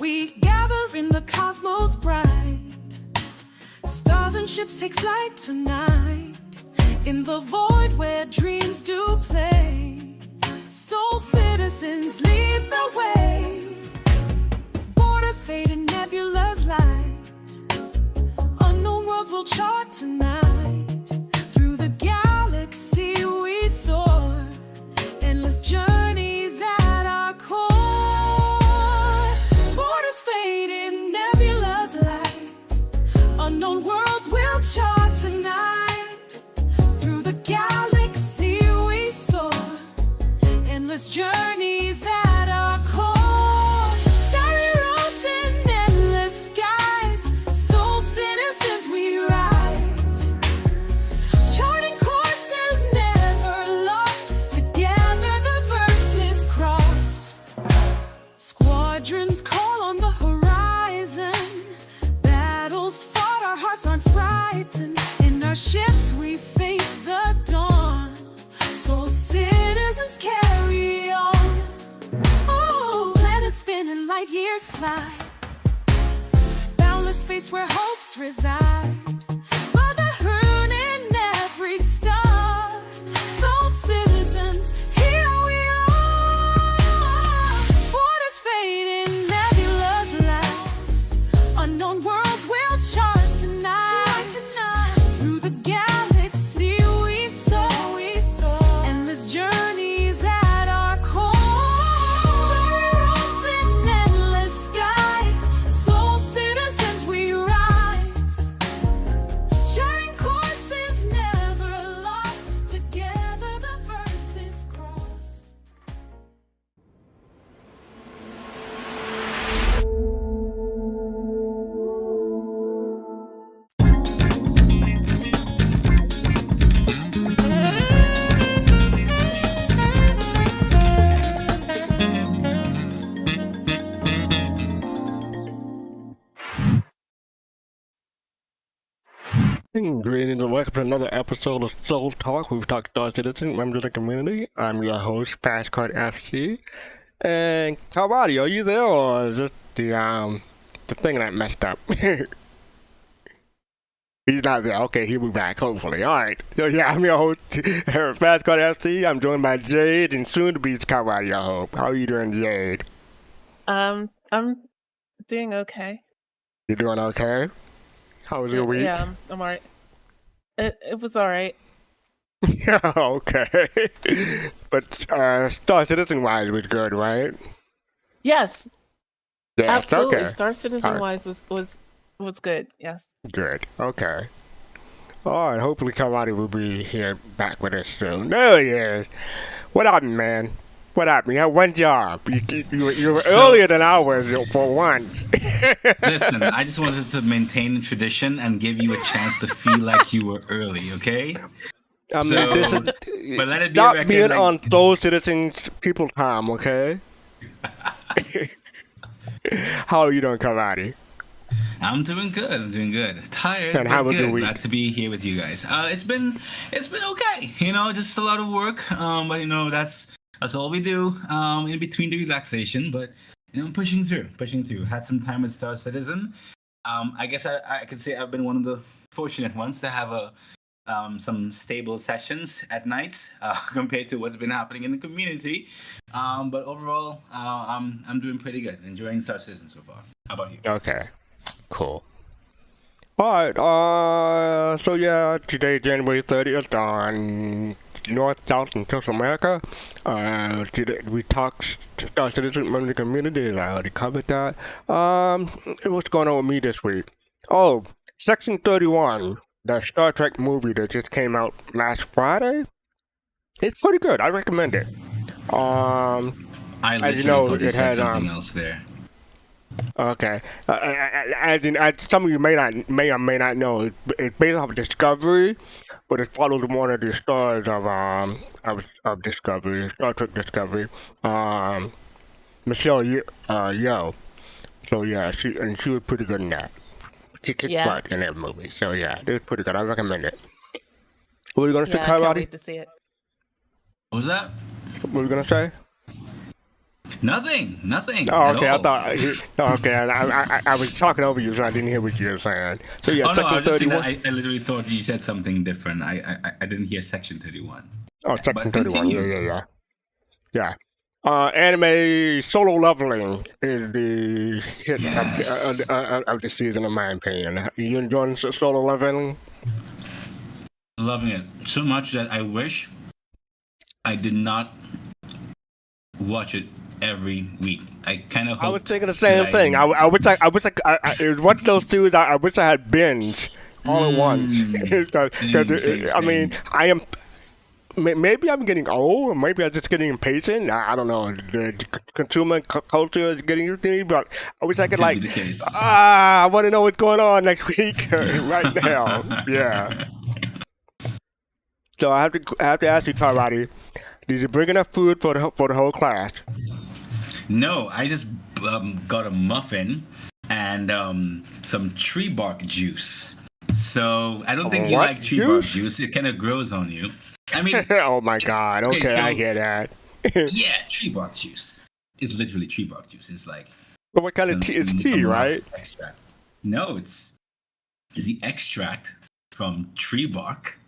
We gather in the cosmos bright. Stars and ships take flight tonight. In the void where dreams do play. Soul citizens lead the way. Borders fade in nebula's light. Unknown worlds will chart tonight. Through the galaxy we soar. Endless journeys at our core. Borders fade in nebula's light. Unknown worlds will chart tonight. Through the galaxy we soar. Endless journeys at our core. Starry roads in endless skies. Soul citizens we rise. Charting courses never lost. Together the verses crossed. Squadrons call on the horizon. Battles fought, our hearts aren't frightened. In our ships we face the dawn. Soul citizens carry on. Oh, planets spin and light years fly. Boundless space where hopes reside. Brotherhood in every star. Soul citizens, here we are. Borders fade in nebula's light. Unknown worlds will chart tonight. Through the galaxy we soar. Endless journeys at our core. Starry roads in endless skies. Soul citizens we rise. Charting courses never lost. Together the verses crossed. Greetings and welcome to another episode of Soul Talk. We've talked Star Citizen, members of the community. I'm your host, Fastcart FC. And Kalrati, are you there, or is it the thing that messed up? He's not there. Okay, he'll be back, hopefully. Alright. So yeah, I'm your host, Fastcart FC. I'm joined by Jade and soon to be Kalrati, I hope. How are you doing, Jade? I'm doing okay. You doing okay? How was your week? Yeah, I'm alright. It was alright. Yeah, okay. But Star Citizen wise was good, right? Yes, Yes, absolutely. okay. Star Citizen wise was good. Yes. Good. Okay. Alright, hopefully Kalrati will be here back with us soon. There he is. What happened, man? What happened? You had one job. You were earlier than I was for once. Listen, I just wanted to maintain the tradition and give you a chance to feel like you were early, okay? I mean, So, this but let it be stop record, being like- on Soul Citizens people time, okay? How are you doing, Kalrati? I'm doing good. I'm doing good. Tired, And but how was your good. week? Glad to be here with you guys. It's been okay. You know, just a lot of work. But you know, that's all we do. In between the relaxation, but you know, pushing through. Had some time with Star Citizen. I guess I could say I've been one of the fortunate ones to have some stable sessions at nights compared to what's been happening in the community. But overall, I'm doing pretty good. Enjoying Star Citizen so far. How about you? Okay. Cool. Alright, so yeah, today, January 30th, on North, South, and Central America. Today we talked Star Citizen member of the community. I already covered that. What's going on with me this week? Oh, Section 31, the Star Trek movie that just came out last Friday. It's pretty good. I recommend it. I as literally you know, thought you it said has something else there. Okay. As some of you may or may not know, it's based off of Discovery, but it follows one of the stars of Discovery, Star Trek Discovery, Michelle Yeoh. So yeah, she was pretty good in that. She kicked butt in that movie. So yeah, it was pretty good. I recommend it. What were you gonna say, I can't Kalrati? wait to see it. What was that? What were you gonna say? Nothing. Oh, at okay. I all. thought. Okay, I was talking over you, so I didn't hear what you were saying. So yeah, Oh no, I section was just saying 31. that I literally thought you said something different. I didn't hear section 31. Oh, section But 31. continue. Yeah. Anime solo leveling is the hit Yes. of the season, in my opinion. You enjoying solo leveling? Loving it so much that I wish I did not watch it every week. I kind of. I was thinking the same thing. I wish I it was one of those two that I wish I had binged all at once. Same. I mean, I am. Maybe I'm getting old, or maybe I'm just getting impatient. I don't know. The consumer culture is getting to me, but I wish I could Could be the case. I want to know what's going on next week, right now. Yeah. So I have to ask you, Kalrati, did you bring enough food for the whole class? No, I just got a muffin and some tree bark juice. So I don't think you What? like tree bark juice. It kind of grows on you. I mean, Oh my God. Okay, so- I hear that. yeah, tree bark juice. It's literally tree bark juice. It's like But what kind of tea? It's tea, some right? extract. No, it's the extract from tree bark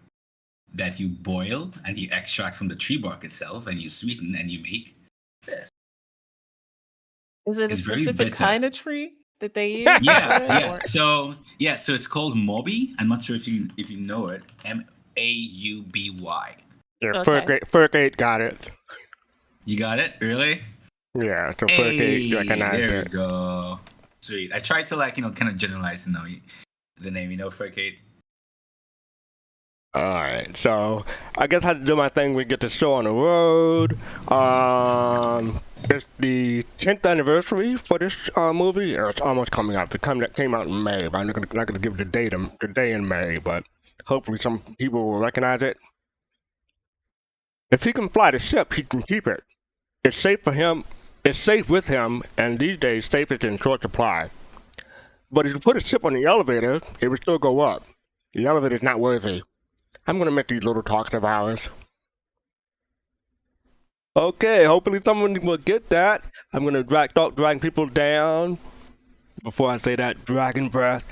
that you boil and you extract from the tree bark itself and you sweeten and you make this. Is it a It's very specific bitter. kind of tree that they use? Yeah. Or- So it's called Moby. I'm not sure if you know it. MAUBY. Yeah, Okay. Furgate got it. You got it? Really? Yeah, so Hey, Furgate recognized there we it. go. Sweet. I tried to kind of generalize the name, Furgate. Alright, so I guess I had to do my thing. We get the show on the road. It's the 10th anniversary for this movie. It's almost coming out. It came out in May, but I'm not gonna give the day in May, but hopefully some people will recognize it. If he can fly the ship, he can keep it. It's safe for him. It's safe with him, and these days, safe is in short supply. But if you put a ship on the elevator, it would still go up. The elevator is not worthy. I'm gonna make these little talks of ours. Okay, hopefully someone will get that. I'm gonna start dragging people down. Before I say that, dragon breath.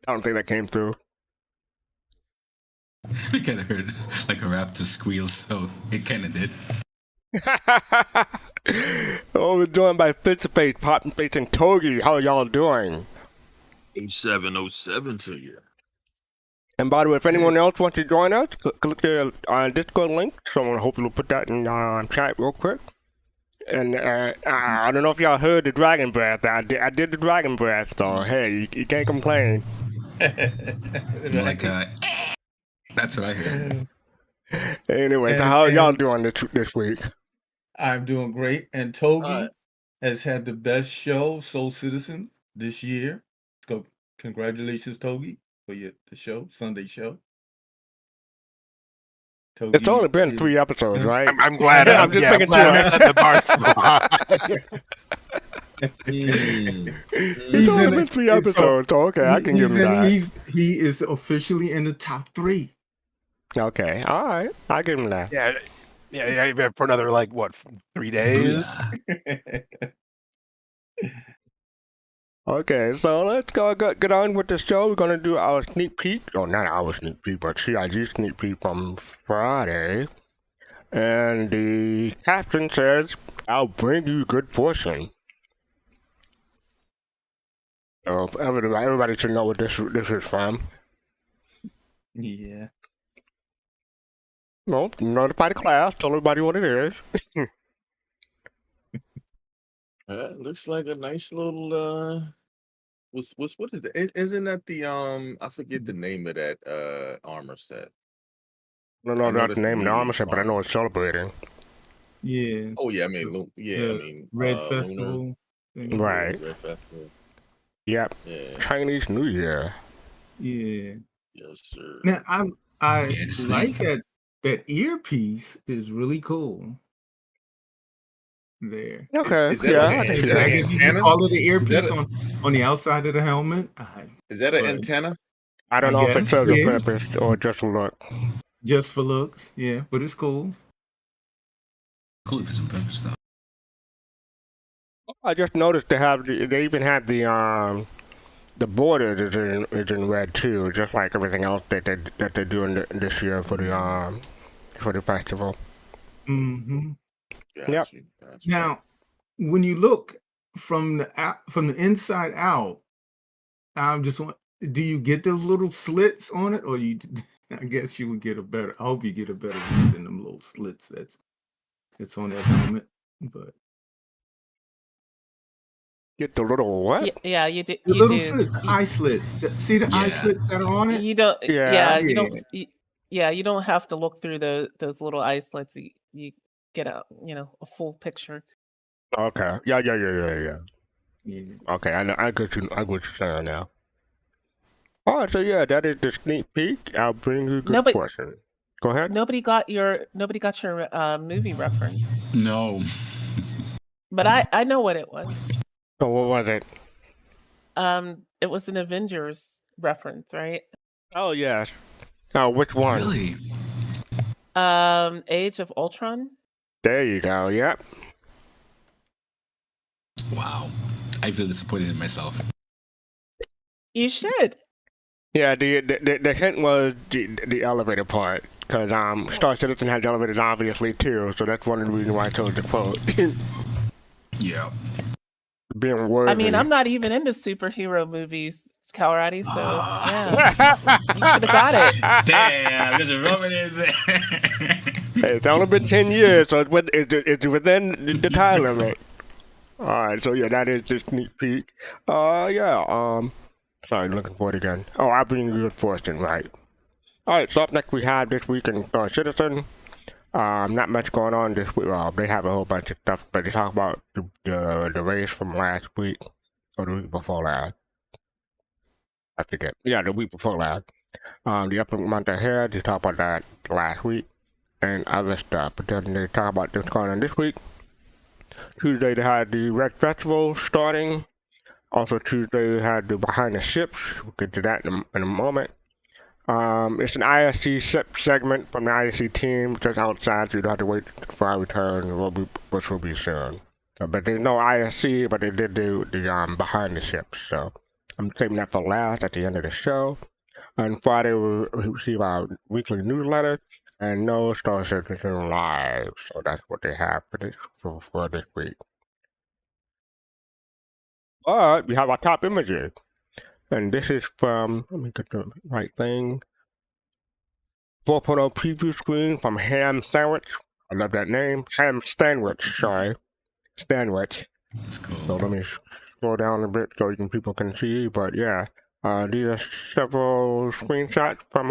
I don't think that came through. We kind of heard like a raptor squeal, so it kind of did. Oh, we're joined by Fitchface, Poppin' Face, and Togi. How are y'all doing? 0707 to you. And by the way, if anyone else wants to join us, click the Discord link. Someone hopefully will put that in chat real quick. And I don't know if y'all heard the dragon breath. I did the dragon breath, so hey, you can't complain. Like that's what I heard. Anyway, so how are y'all doing this week? I'm doing great. And Togi Alright. has had the best show, Soul Citizen, this year. So congratulations, Togi, for the show, Sunday show. Togi It's only been is- 3 episodes, right? I'm glad. I'm just making sure. I set the bar so high. It's only been 3 episodes, so okay, I can give him that. He is officially in the top 3. Okay, all right, I give him that. Yeah. For another 3 days. Okay, so let's get on with the show. We're gonna do our sneak peek. Oh, not our sneak peek, but CIG sneak peek from Friday. And the caption says, "I'll bring you good fortune." So everybody should know what this is from. Yeah. No, notify the class. Tell everybody what it is. Looks like a nice little what is that? Isn't that the I forget the name of that armor set. I don't know I about the noticed name of the the armor set, but I know it's celebrating. Yeah. Oh yeah, I mean Red Lunar, Festival. Right. Red Festival. Yep. Yeah. Chinese New Year. Yeah. Yes, sir. Now I Yeah, just like think. that earpiece is really cool. There. Okay. Is that Yeah. okay? I can Is see that that. I okay? guess you can Antenna? call it the earpiece Is on the outside of the helmet. Is that an But- antenna? I don't I know if it guess, serves a yeah. purpose or just a look. Just for looks, yeah, but it's cool. Cool for some purpose though. I just noticed they even have the border is in red too, just like everything else that they're doing this year for the festival. Mm-hmm. Yep. Gotcha. Now, when you look from the inside out, I'm just want. Do you get those little slits on it, or you? I guess you would get a better. I hope you get a better view than them little slits that's on that helmet. But Get the little what? Yeah, you do. the You little do. slits, the eye slits. See the eye Yeah. slits that are on it. You don't. Yeah. Yeah, you Yeah. don't. Yeah, you don't have to look through those little islets. You get a a full picture. Okay. Yeah. Yeah. Okay, I know. I get what you're saying now. All right, so yeah, that is the sneak peek. I'll bring you a good Nobody- question. Go ahead. Nobody got your movie reference, No. but I know what it was. So what was it? It was an Avengers reference, right? Oh yes. Oh, which one? Really? Age of Ultron. There you go. Yep. Wow. I feel disappointed in myself. You should. Yeah. The hint was the elevator part because Star Citizen has elevators obviously too, so that's one of the reasons why I chose the quote. Yeah. Being worthy. I mean, I'm not even into superhero movies, Kalrati, so Ah. yeah, you should have got it. Damn, there's a Roman in there. It's only been 10 years, so it's within the time limit. All right, so yeah, that is the sneak peek. Sorry, looking for it again. Oh, I'll bring you good fortune, right? All right, so up next we have this week in Star Citizen. Not much going on this week. They have a whole bunch of stuff, but they talk about the race from last week or the week before last. I forget. Yeah, the week before last. The upcoming month ahead, they talk about that last week and other stuff. But then they talk about what's going on this week. Tuesday they had the Red Festival starting. Also Tuesday they had the Behind the Ships. We'll get to that in a moment. It's an ISC segment from the ISC team just outside, so you don't have to wait for our return, which will be soon. But there's no ISC, but they did do the Behind the Ships, so I'm saving that for last at the end of the show. On Friday, we'll receive our weekly newsletter and no Star Citizen Live, so that's what they have for this week. Alright, we have our top images. And this is from, let me get the right thing, 4.0 preview screen from Ham Sandwich. I love that name. Ham Sandwich, sorry. Sandwich. That's cool. So let me scroll down a bit so people can see. But yeah, these are several screenshots from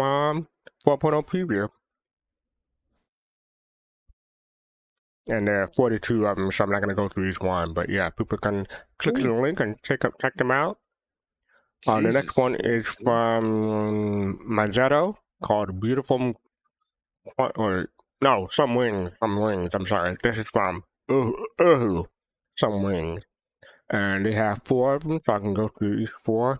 4.0 preview. And there are 42 of them, so I'm not going to go through each one. But yeah, people can click the link and check them out. The next one is from Mazzetto called Beautiful, Some Wings, I'm sorry. This is from Some Wings. And they have 4 of them, so I can go through each 4.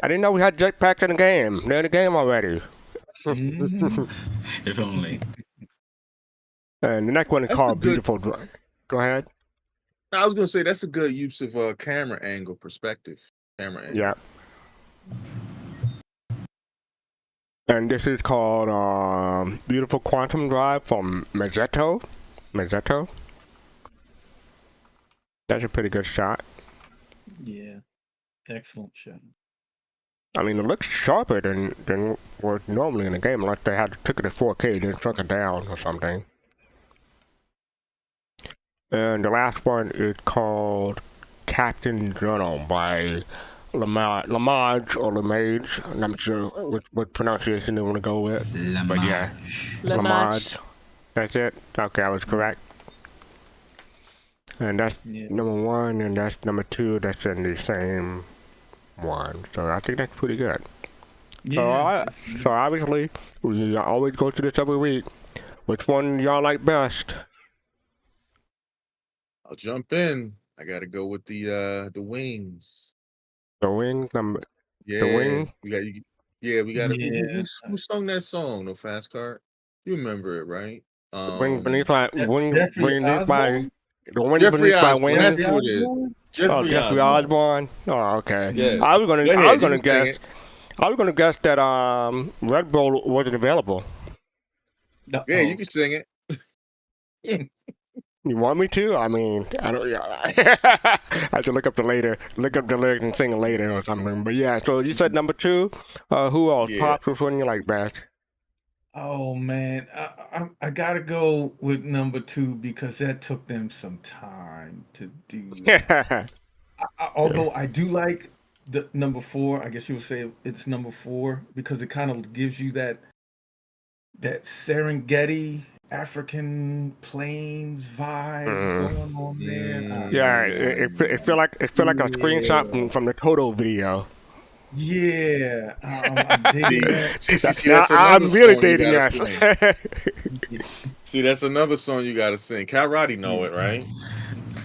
I didn't know we had jetpacks in the game. They're in the game already. If only. And the next one is called Beautiful. Go ahead. I was gonna say that's a good use of camera angle perspective. Camera angle. Yeah. And this is called Beautiful Quantum Drive from Mazzetto. That's a pretty good shot. Yeah. Excellent shot. I mean, it looks sharper than what's normally in the game, unless they had took it at 4K, then shrunk it down or something. And the last one is called Captain Journal by Lamage or Lamage. I'm not sure what pronunciation they want to go with. But yeah, Lamage. That's it? Okay, I was correct. And that's number 1, and that's number 2. That's in the same one. So I think that's pretty good. Yeah. So obviously, we always go through this every week. Which one y'all like best? I'll jump in. I gotta go with the wings. The wing number. Yeah, The wing. we got. We got. Yeah. Who sung that song? No fast cart. You remember it, right? When released by Jeffrey Osborne? the one Jeffrey released by Osborne. Wayne. That's who it is. Oh, Jeffrey Jeffrey Osborne. Osborne. Oh, okay. Yeah. I was gonna Go ahead, you can sing guess. it. I was gonna guess that Red Bull wasn't available. Yeah, you can sing it. You want me to? I mean, I don't. Yeah, I have to look up the lyrics and sing it later or something. But yeah, so you said number 2. Who else? Yeah. Pops, which one you like best? Oh man, I gotta go with number 2 because that took them some time to do. Yeah. Although I do like the number 4, I guess you would say it's number 4 because it kind of gives you that Serengeti African plains vibe going on there. Yeah, it feel like a screenshot from the Toto video. Yeah, I'm digging that. See, Now, that's I'm another really song you dating gotta us. sing. See, that's another song you gotta sing. Kalrati know it, right?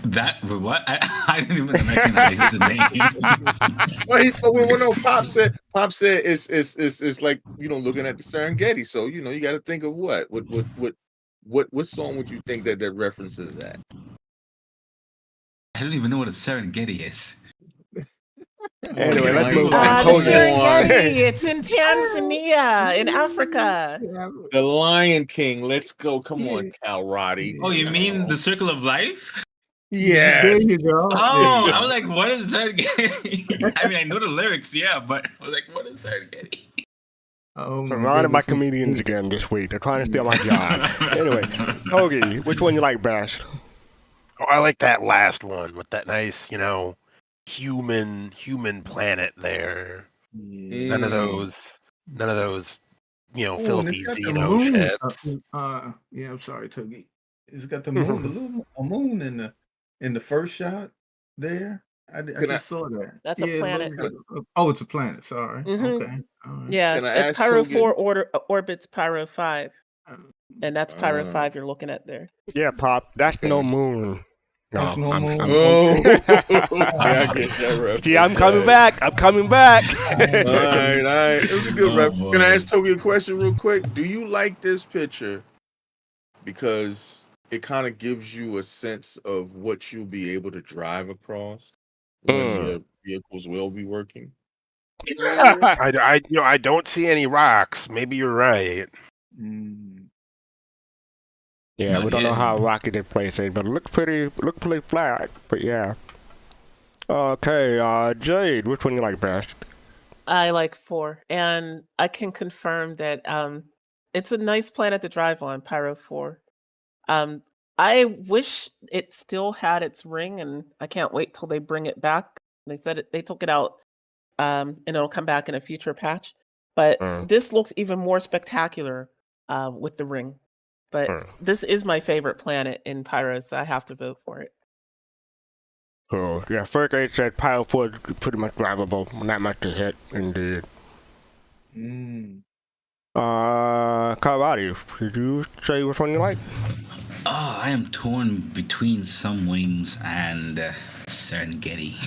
That what? I didn't even recognize the name. Well, no, Pop said it's like looking at the Serengeti. So you got to think of what song would you think that references that? I don't even know what a Serengeti is. Anyway, let's move The on. Serengeti. It's in Tanzania, in Africa. The Lion King. Let's go. Come on, Kalrati. Oh, you mean the Circle of Life? Yeah. There you go. Oh, I was like, what is Serengeti? I mean, I know the lyrics, yeah, but I was like, what is Serengeti? Oh, Surrounded by comedians again this week. They're trying to steal my job. Anyway, Hoagie, which one you like best? Oh, I like that last one with that nice, human planet there. None of those, filthy xeno ships. Yeah, I'm sorry, Toogie. It's got the moon, a moon in the first shot there. I just saw that. That's a planet. Oh, it's a planet. Sorry. Mhm. Okay. All right. Yeah, Can I ask Pyro Togi- 4 orbits Pyro 5. And that's Pyro 5 you're looking at there. Yeah, Pop. That's no moon. No, That's no moon. Oh, yeah, I get that reference. See, I'm coming back. I'm coming back. All right. It was a good Oh, reference. boy. Can I ask Togi a question real quick? Do you like this picture? Because it kind of gives you a sense of what you'll be able to drive across when your vehicles will be working. I don't see any rocks. Maybe you're right. Yeah, we don't know how rocky this place is, but it looks pretty flat. But yeah. Okay, Jade, which one you like best? I like 4. And I can confirm that it's a nice planet to drive on, Pyro 4. I wish it still had its ring, and I can't wait till they bring it back. They said they took it out, and it'll come back in a future patch. But this looks even more spectacular with the ring. But this is my favorite planet in Pyro, so I have to vote for it. Cool. Yeah, First Aid said Pyro 4 is pretty much drivable. Not much to hit, indeed. Kalrati, did you say which one you like? Oh, I am torn between Some Wings and Serengeti.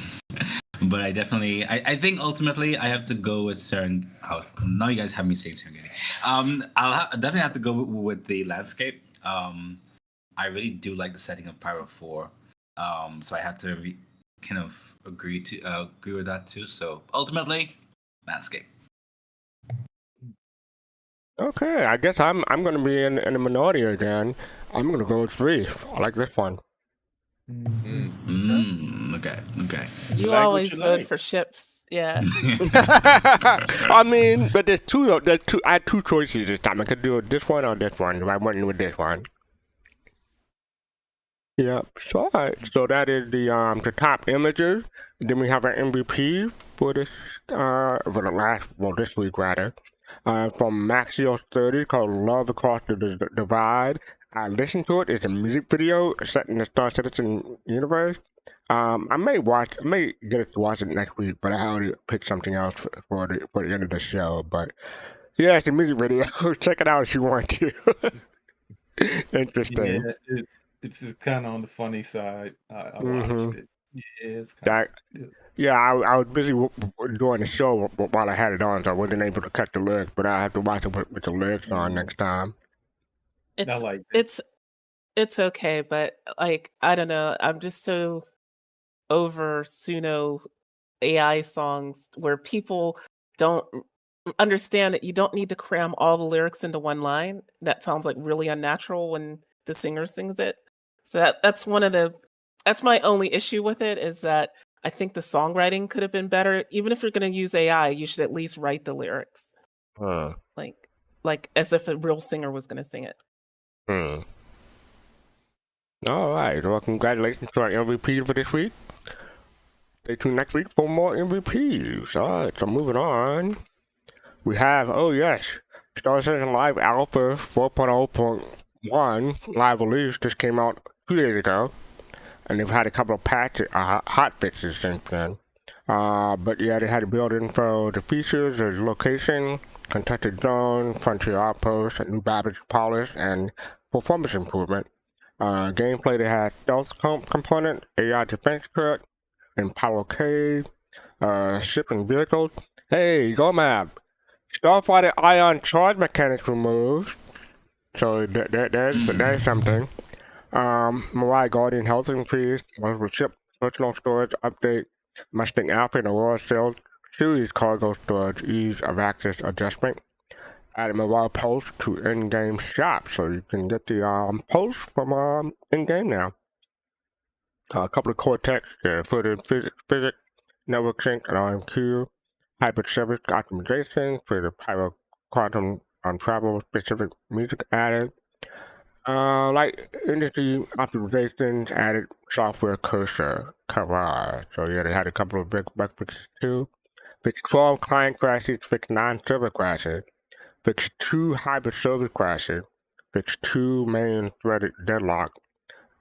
But I think ultimately I have to go with Oh, now you guys have me saying Serengeti. I'll definitely have to go with the landscape. I really do like the setting of Pyro 4. So I have to kind of agree with that too. So ultimately, landscape. Okay, I guess I'm gonna be in the minority again. I'm gonna go with 3. I like this one. Okay. You like what always you vote like. for ships, yeah. I mean, but there's two. I had 2 choices this time. I could do this one or this one. I went with this one. Yep. So alright. So that is the top images. Then we have an MVP for this this week rather. From Maxio30 called Love Across the Divide. I listened to it. It's a music video set in the Star Citizen universe. I may get it to watch it next week, but I already picked something else for the end of the show. But yeah, it's a music video. Check it out if you want to. Interesting. Yeah, it's just kind of on the funny side. I watched it. Yeah, it's kind I was busy doing the show while I had it on, so I wasn't able to catch the lyrics. But I have to watch it with the lyrics on next time. It's like that. it's okay, but like I don't know. I'm just so over Suno AI songs where people don't understand that you don't need to cram all the lyrics into one line. That sounds like really unnatural when the singer sings it. So that's my only issue with it is that I think the songwriting could have been better. Even if you're going to use AI, you should at least write the lyrics Hmm. like as if a real singer was going to sing it. Hmm. All right. Well, congratulations to our MVP for this week. Stay tuned next week for more MVPs. All right. So moving on, we have Star Citizen Live Alpha 4.0.1 live release just came out 2 days ago, and they've had a couple of patches, hot fixes since then. But yeah, they had the build info, the features, the location, contested zone, frontier outpost, a new Babbage polish, and performance improvement. Gameplay, they had stealth component, AI defense crit, Empower Cave, shipping vehicles. Hey, go map! Starfighter ion charge mechanics removed. So there's something. Mariah Guardian health increase, multiple ship personal storage update, Mustang Alpha and Aurora Sales Series cargo storage ease of access adjustment. Added Mariah Pulse to in-game shop, so you can get the Pulse from in-game now. A couple of Cortex, further physics, network sync, and RMQ, hybrid service optimization for the Pyro quantum travel specific music added. Like industry optimizations, added software cursor cover. So yeah, they had a couple of big bug fixes too. Fixed 12 client crashes, fixed 9 server crashes, fixed 2 hybrid service crashes, fixed 2 main threaded deadlock,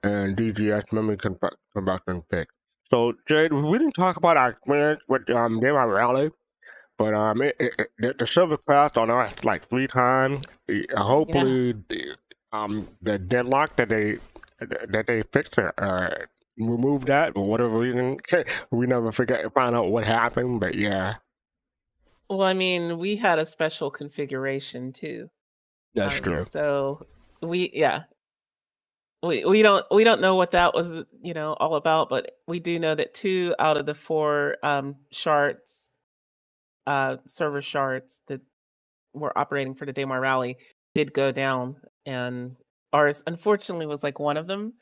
and DGS memory combustion fix. So Jade, we didn't talk about our experience with Demo Rally, but the server crashed on us like 3 times. Hopefully, the deadlock that they fixed removed that for whatever reason. We never find out what happened, but yeah, Well, I mean, we had a special configuration too. that's true. So we don't know what that was, all about, but we do know that 2 out of the 4 shards, server shards that were operating for the Daymar rally did go down, and ours unfortunately was like one of them.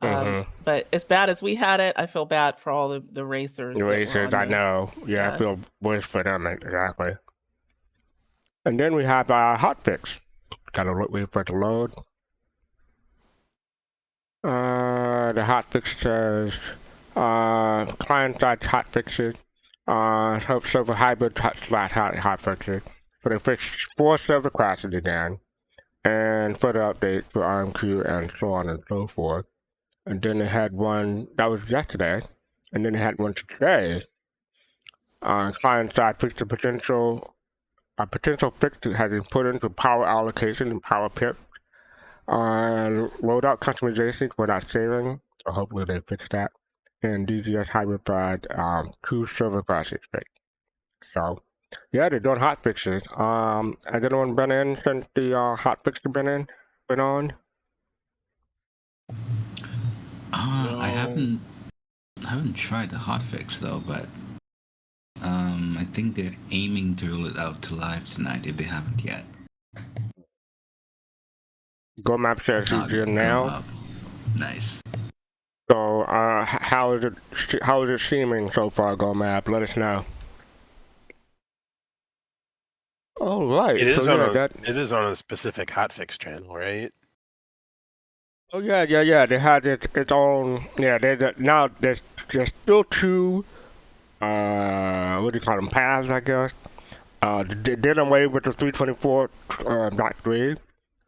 But as bad as we had it, I feel bad for all the racers. The that were racers, on I those. know. Yeah, Yeah. I feel worse for them, exactly. And then we have our hotfix. Gotta wait for it to load. The hotfix says client-side hotfixes, server hybrid hotfixes. So they fixed 4 server crashes again, and further updates for RMQ and so on and so forth. And then they had one that was yesterday, and then they had one today. Client-side fixed a potential fix has been put into power allocation and power pip. Loadout customizations were not saving, so hopefully they fix that. And DGS hybrid 2 server crashes fixed. So yeah, they're doing hot fixes. Has anyone been in since the hot fix has been on? I haven't tried the hotfix though, but I think they're aiming to roll it out to live tonight if they haven't yet. Go map says he's in now. Nice. So how is it seeming so far, Go map? Let us know. Oh right, It is so, it is on a specific hotfix channel, right? Oh yeah. They had its own. Yeah, now there's still 2. What do you call them? Paths, I guess. They did away with the 324.3.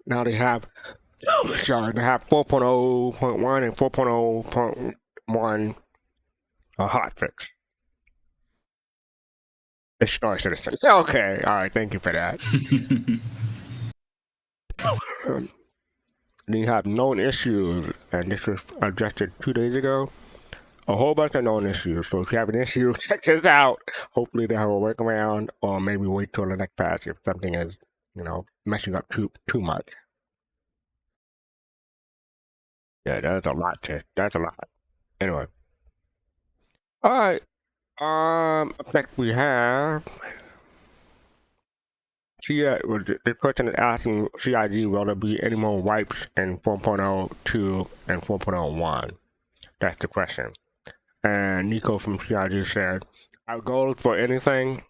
Now they have. Sorry, they have 4.0.1 and 4.0.1 hotfix. It's Star Citizen. Okay, all right. Thank you for that. Then you have known issues, and this was adjusted 2 days ago. A whole bunch of known issues. So if you have an issue, check this out. Hopefully they have a workaround, or maybe wait till the next patch if something is, messing up too much. Yeah, that's a lot, Tish. That's a lot. Anyway. All right. Up next we have. This person is asking CIG, will there be any more wipes in 4.02 and 4.01? That's the question. And Nico from CIG said, our goal for anything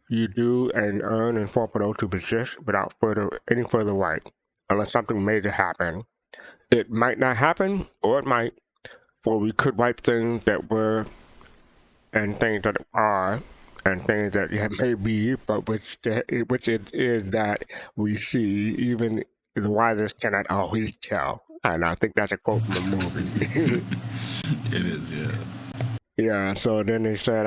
you do and earn in 4.0 to persist without any further wipe, unless something major happen. It might not happen, or it might, for we could wipe things that were and things that are and things that may be, but which it is that we see, even the wisest cannot always tell. And I think that's a quote from the movie. It is, yeah. Yeah, so then they said,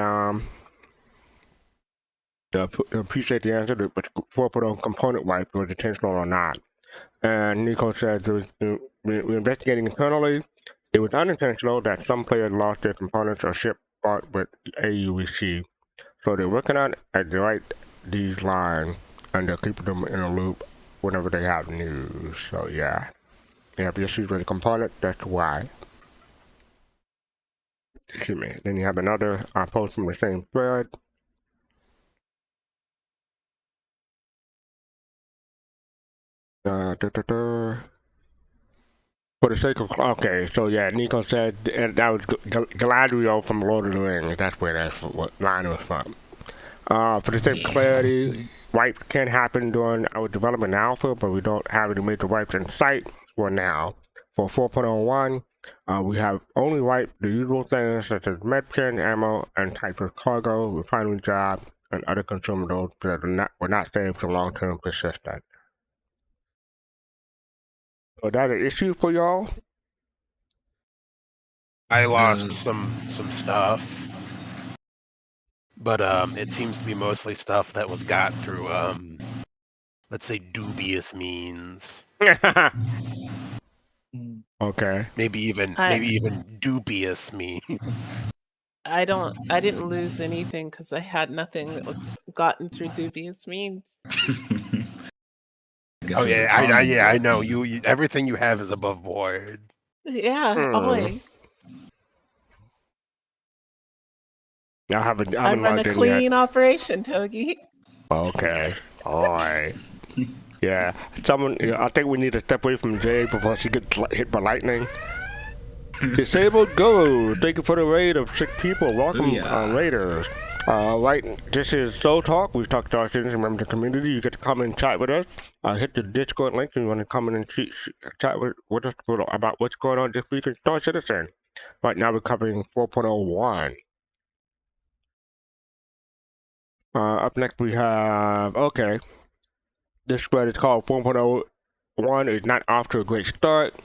appreciate the answer, but 4.0 component wipe was intentional or not. And Nico said, we're investigating internally. It was unintentional that some players lost their components or ship bought with AUEC. So they're working on it at the right these lines, and they're keeping them in a loop whenever they have news. So yeah, they have issues with the component. That's why. Excuse me. Then you have another post from the same thread. For the sake of okay, so yeah, Nico said that was Galadriel from Lord of the Rings. That's where what line was from. For the sake of clarity, wipes can happen during our development alpha, but we don't have any major wipes in sight for now. For 4.01, we have only wiped the usual things such as medkin, ammo, and types of cargo, refinery job, and other consumables that were not saved for long-term persistence. So that an issue for y'all? I lost some stuff, but it seems to be mostly stuff that was got through let's say dubious means. Okay. Maybe even dubious means. I didn't lose anything because I had nothing that was gotten through dubious means. Oh yeah, I know. You everything you have is above board. Yeah, always. I run a clean operation, Togi. Okay. All right. Yeah. I think we need to step away from Jade before she gets hit by lightning. Disabled Guru, thank you for the raid of 6 people. Welcome, raiders. Right, this is Soul Talk. We talk to our students and members of the community. You get to come and chat with us. Hit the Discord link if you want to come in and chat with us about what's going on this week in Star Citizen. Right now we're covering 4.01. Up next we have, this spread is called 4.01. It's not off to a great start.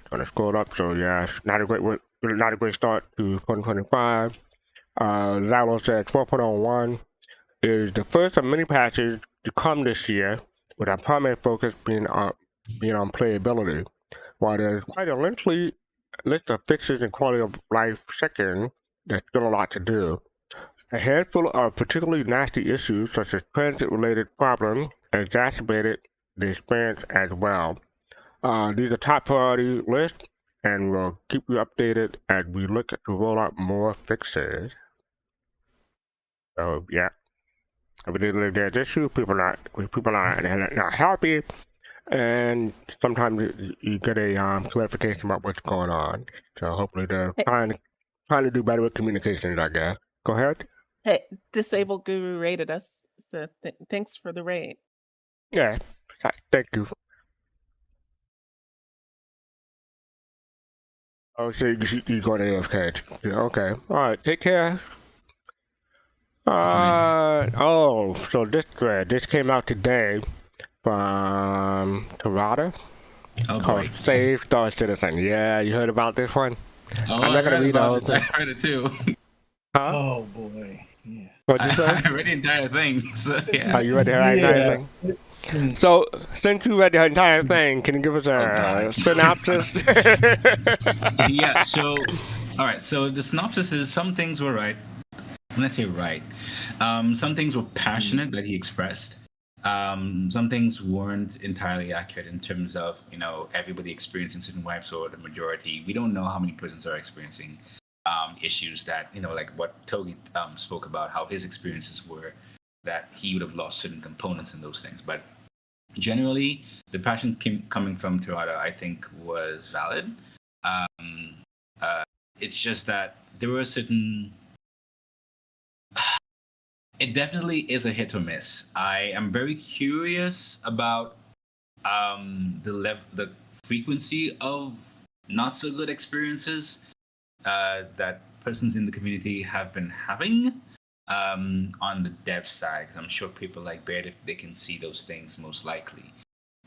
Gonna scroll up, so yeah, it's not a great start to 2025. Zalo says 4.01 is the first of many patches to come this year, with our primary focus being on playability. While there's quite a lengthy list of fixes and quality of life second, there's still a lot to do. A handful of particularly nasty issues, such as transit-related problems, exacerbated the experience as well. These are top priority lists, and we'll keep you updated as we look to roll out more fixes. So yeah, evidently there's issues. People are not happy, and sometimes you get a clarification about what's going on. So hopefully they're trying to do better with communications, I guess. Go ahead. Hey, Disabled Guru raided us, so thanks for the raid. Yeah, thank you. Oh, so you're going to AFK. Okay. All right. Take care. So this came out today from Tarada. Called Save Star Citizen. Yeah, you heard about this one? I'm not going to read the whole thing. I read it too. Huh? Oh boy. Yeah. What'd you say? I read the entire thing. So, yeah. Oh, you read the entire thing? So, since you read the entire thing, can you give us a synopsis? Yeah, so, all right, so the synopsis is some things were right. When I say right, some things were passionate that he expressed, Some things weren't entirely accurate in terms of everybody experiencing certain wipes or the majority. We don't know how many prisons are experiencing issues that like what Togi spoke about, how his experiences were, that he would have lost certain components and those things. But generally, the passion coming from Tirada, I think, was valid. It's just that there were certain. It definitely is a hit or miss. I am very curious about the frequency of not so good experiences that persons in the community have been having on the dev side. Because I'm sure people like Baird, if they can see those things, most likely.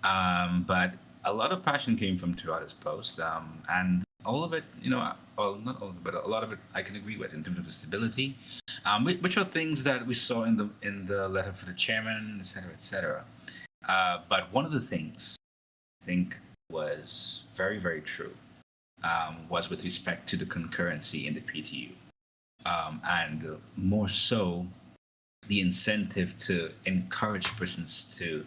But a lot of passion came from Tirada's post, and all of it, well, not all of it, but a lot of it I can agree with in terms of the stability, which are things that we saw in the letter for the chairman, etc., etc. But one of the things I think was very, very true was with respect to the concurrency in the PTU, and more so the incentive to encourage persons to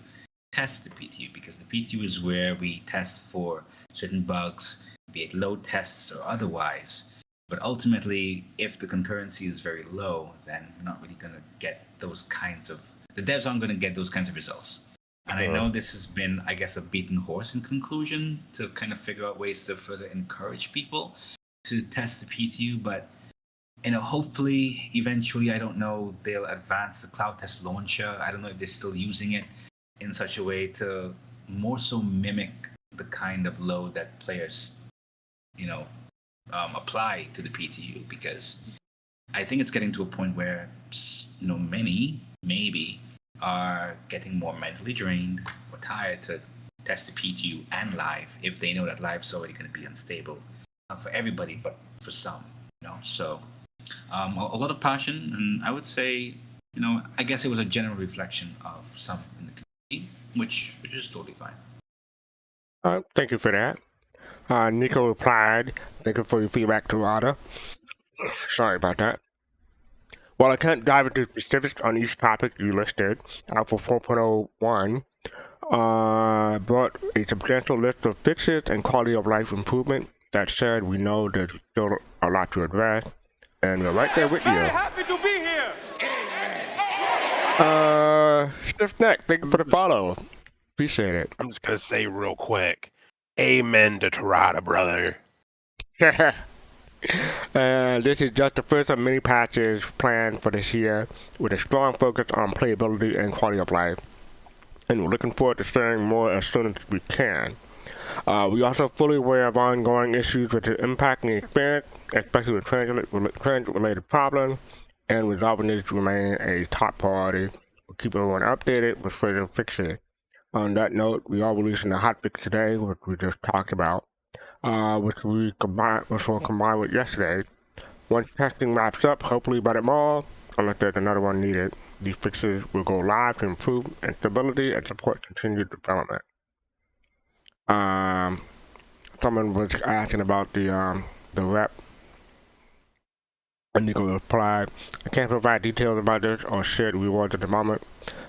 test the PTU, because the PTU is where we test for certain bugs, be it load tests or otherwise. But ultimately, if the concurrency is very low, then we're not really going to get those kinds of, the devs aren't going to get those kinds of results. And I know this has been, I guess, a beaten horse in conclusion to kind of figure out ways to further encourage people to test the PTU. But, hopefully, eventually, I don't know, they'll advance the Cloud Test Launcher. I don't know if they're still using it in such a way to more so mimic the kind of load that players, apply to the PTU, because I think it's getting to a point where, many maybe are getting more mentally drained or tired to test the PTU and live if they know that live is already going to be unstable, not for everybody, but for some, So a lot of passion, and I would say, I guess it was a general reflection of some in the community, which is totally fine. Thank you for that. Nico replied, "Thank you for your feedback, Tirada." Sorry about that. While I can't dive into specifics on each topic you listed, Alpha 4.01 brought a substantial list of fixes and quality of life improvement. That said, we know there's still a lot to address, and we're right there with you. Happy to be here. Stiff Neck, thank you for the follow. Appreciate it. I'm just gonna say real quick, amen to Tirada, brother. This is just the first of many patches planned for this year, with a strong focus on playability and quality of life. And we're looking forward to sharing more as soon as we can. We're also fully aware of ongoing issues with the impact and the experience, especially with transit-related problems, and resolving these remain a top priority. We'll keep everyone updated with further fixes. On that note, we are releasing a hotfix today, which we just talked about, which we'll combine with yesterday. Once testing wraps up, hopefully by tomorrow, unless there's another one needed, these fixes will go live to improve stability and support continued development. Someone was asking about the rep, and Nico replied, "I can't provide details about this or share the rewards at the moment,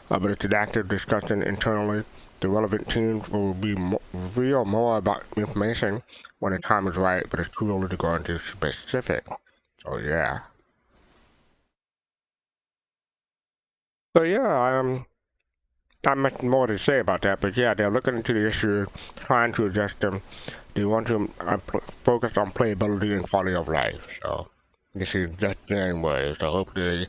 but it's an active discussion internally. The relevant teams will reveal more about information when the time is right, but it's too early to go into specifics." So yeah. Not much more to say about that, but yeah, they're looking into the issue, trying to adjust them. They want to focus on playability and quality of life. So this is just January, so hopefully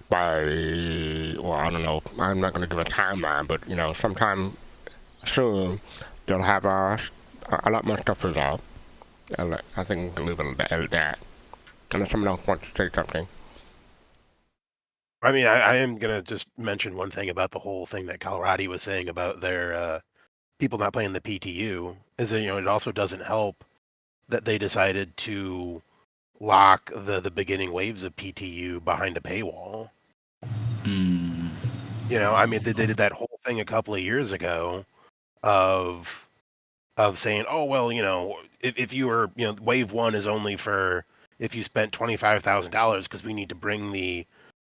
by, I don't know, I'm not going to give a timeline, but sometime soon they'll have a lot more stuff resolved. I think we can leave it at that. Unless someone else wants to say something. I mean, I am going to just mention one thing about the whole thing that Kalrati was saying about their people not playing the PTU, is that, it also doesn't help that they decided to lock the beginning waves of PTU behind a paywall. I mean, they did that whole thing a couple of years ago of saying, oh, well, if you were, wave one is only for if you spent $25,000 because we need to bring the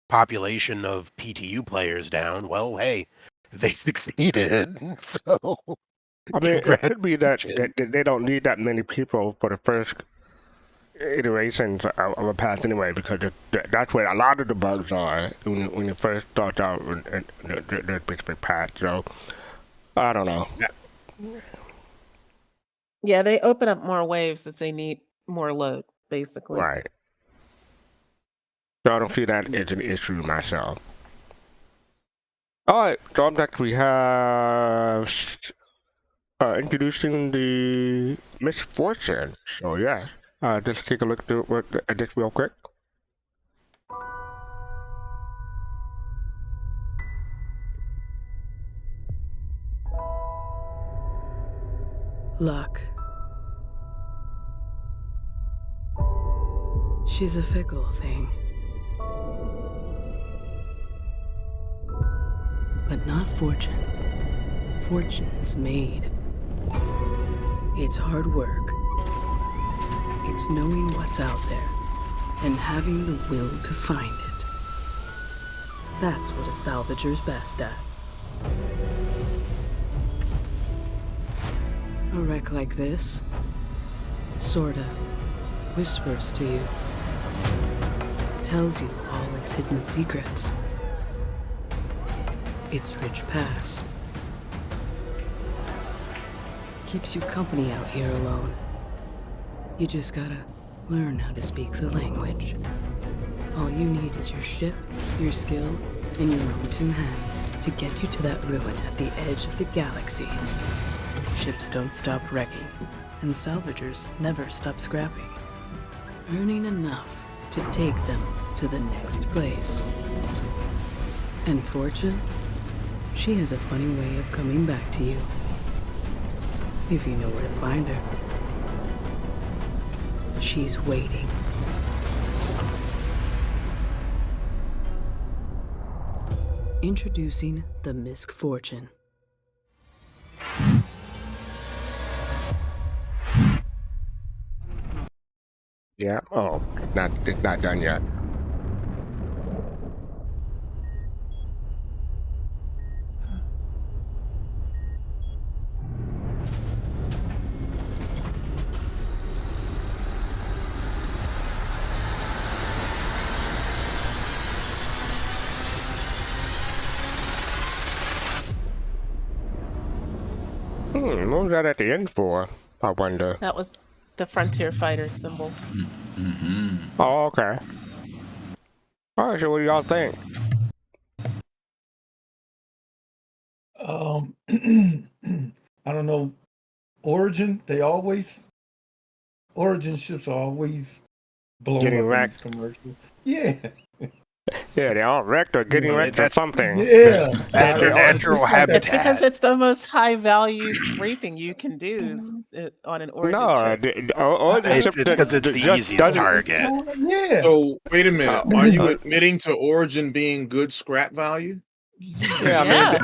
population of PTU players down. Well, hey, if they succeeded. So I mean, it could be that congratulations. they don't need that many people for the first iterations of a patch anyway, because that's where a lot of the bugs are when you first start out with the specific patch. So I don't know. Yeah, they open up more waves as they need more load, basically. Right. So I don't see that as an issue myself. All right. So up next we have introducing the misfortune. So yeah, just take a look at this real quick. Luck. She's a fickle thing. But not fortune. Fortune's made. It's hard work. It's knowing what's out there and having the will to find it. That's what a salvager's best at. A wreck like this, sorta, whispers to you. Tells you all its hidden secrets. Its rich past. Keeps you company out here alone. You just gotta learn how to speak the language. All you need is your ship, your skill, and your own two hands to get you to that ruin at the edge of the galaxy. Ships don't stop wrecking, and salvagers never stop scrapping. Earning enough to take them to the next place. And fortune? She has a funny way of coming back to you. If you know where to find her. She's waiting. Introducing the MISC Fortune. Yeah. Oh, it's not done yet. What was that at the end for? I wonder. That was the Frontier Fighter symbol. Oh, okay. All right, so what do y'all think? I don't know. Origin ships are always blowing Getting up in wrecked. these commercials. Yeah. Yeah, they all wrecked or getting wrecked or something. Yeah. That's their natural It's habitat. because it's the most high value scraping you can do on an origin No, ship. It's because it's the easiest target. Yeah. So wait a minute. Are you admitting to Origin being good scrap value? Yeah, Yeah.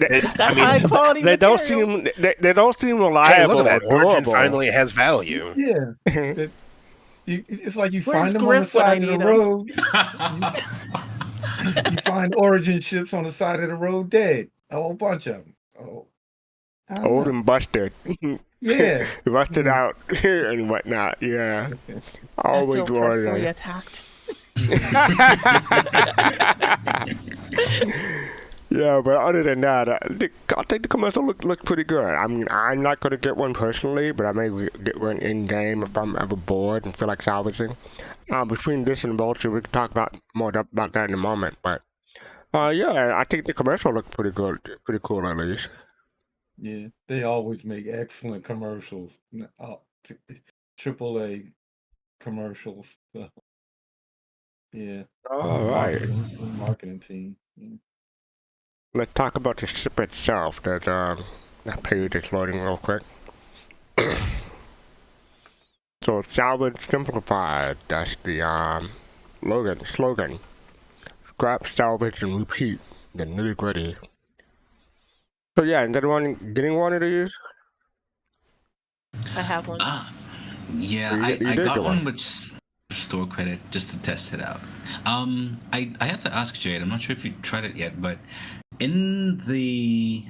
It's got high quality they don't materials. seem they don't seem Hey, reliable look at that. or Origin durable. finally has value. Yeah. It's like you Where's find them on the Griff when I side of the need 'em? road. You find origin ships on the side of the road dead. A whole bunch of them. Oh, I don't Old know. and busted. Yeah. Busted out and whatnot. Yeah. I Always feel personally worried. attacked. Yeah, but other than that, I think the commercial looks pretty good. I mean, I'm not going to get one personally, but I may get one in game if I'm ever bored and feel like salvaging. Between this and Vulture, we can talk more about that in a moment. But yeah, I think the commercial looks pretty good, pretty cool at least. Yeah. They always make excellent commercials. AAA commercials. So, yeah. All right. Marketing team. Yeah. Let's talk about the ship itself. That page is loading real quick. So salvage simplified. That's the slogan. Scrap, salvage, and repeat. The nitty gritty. So yeah, is anyone getting one of these? I have one. Yeah, You I did got get one one. with store credit just to test it out. I have to ask Jade. I'm not sure if you tried it yet, but In the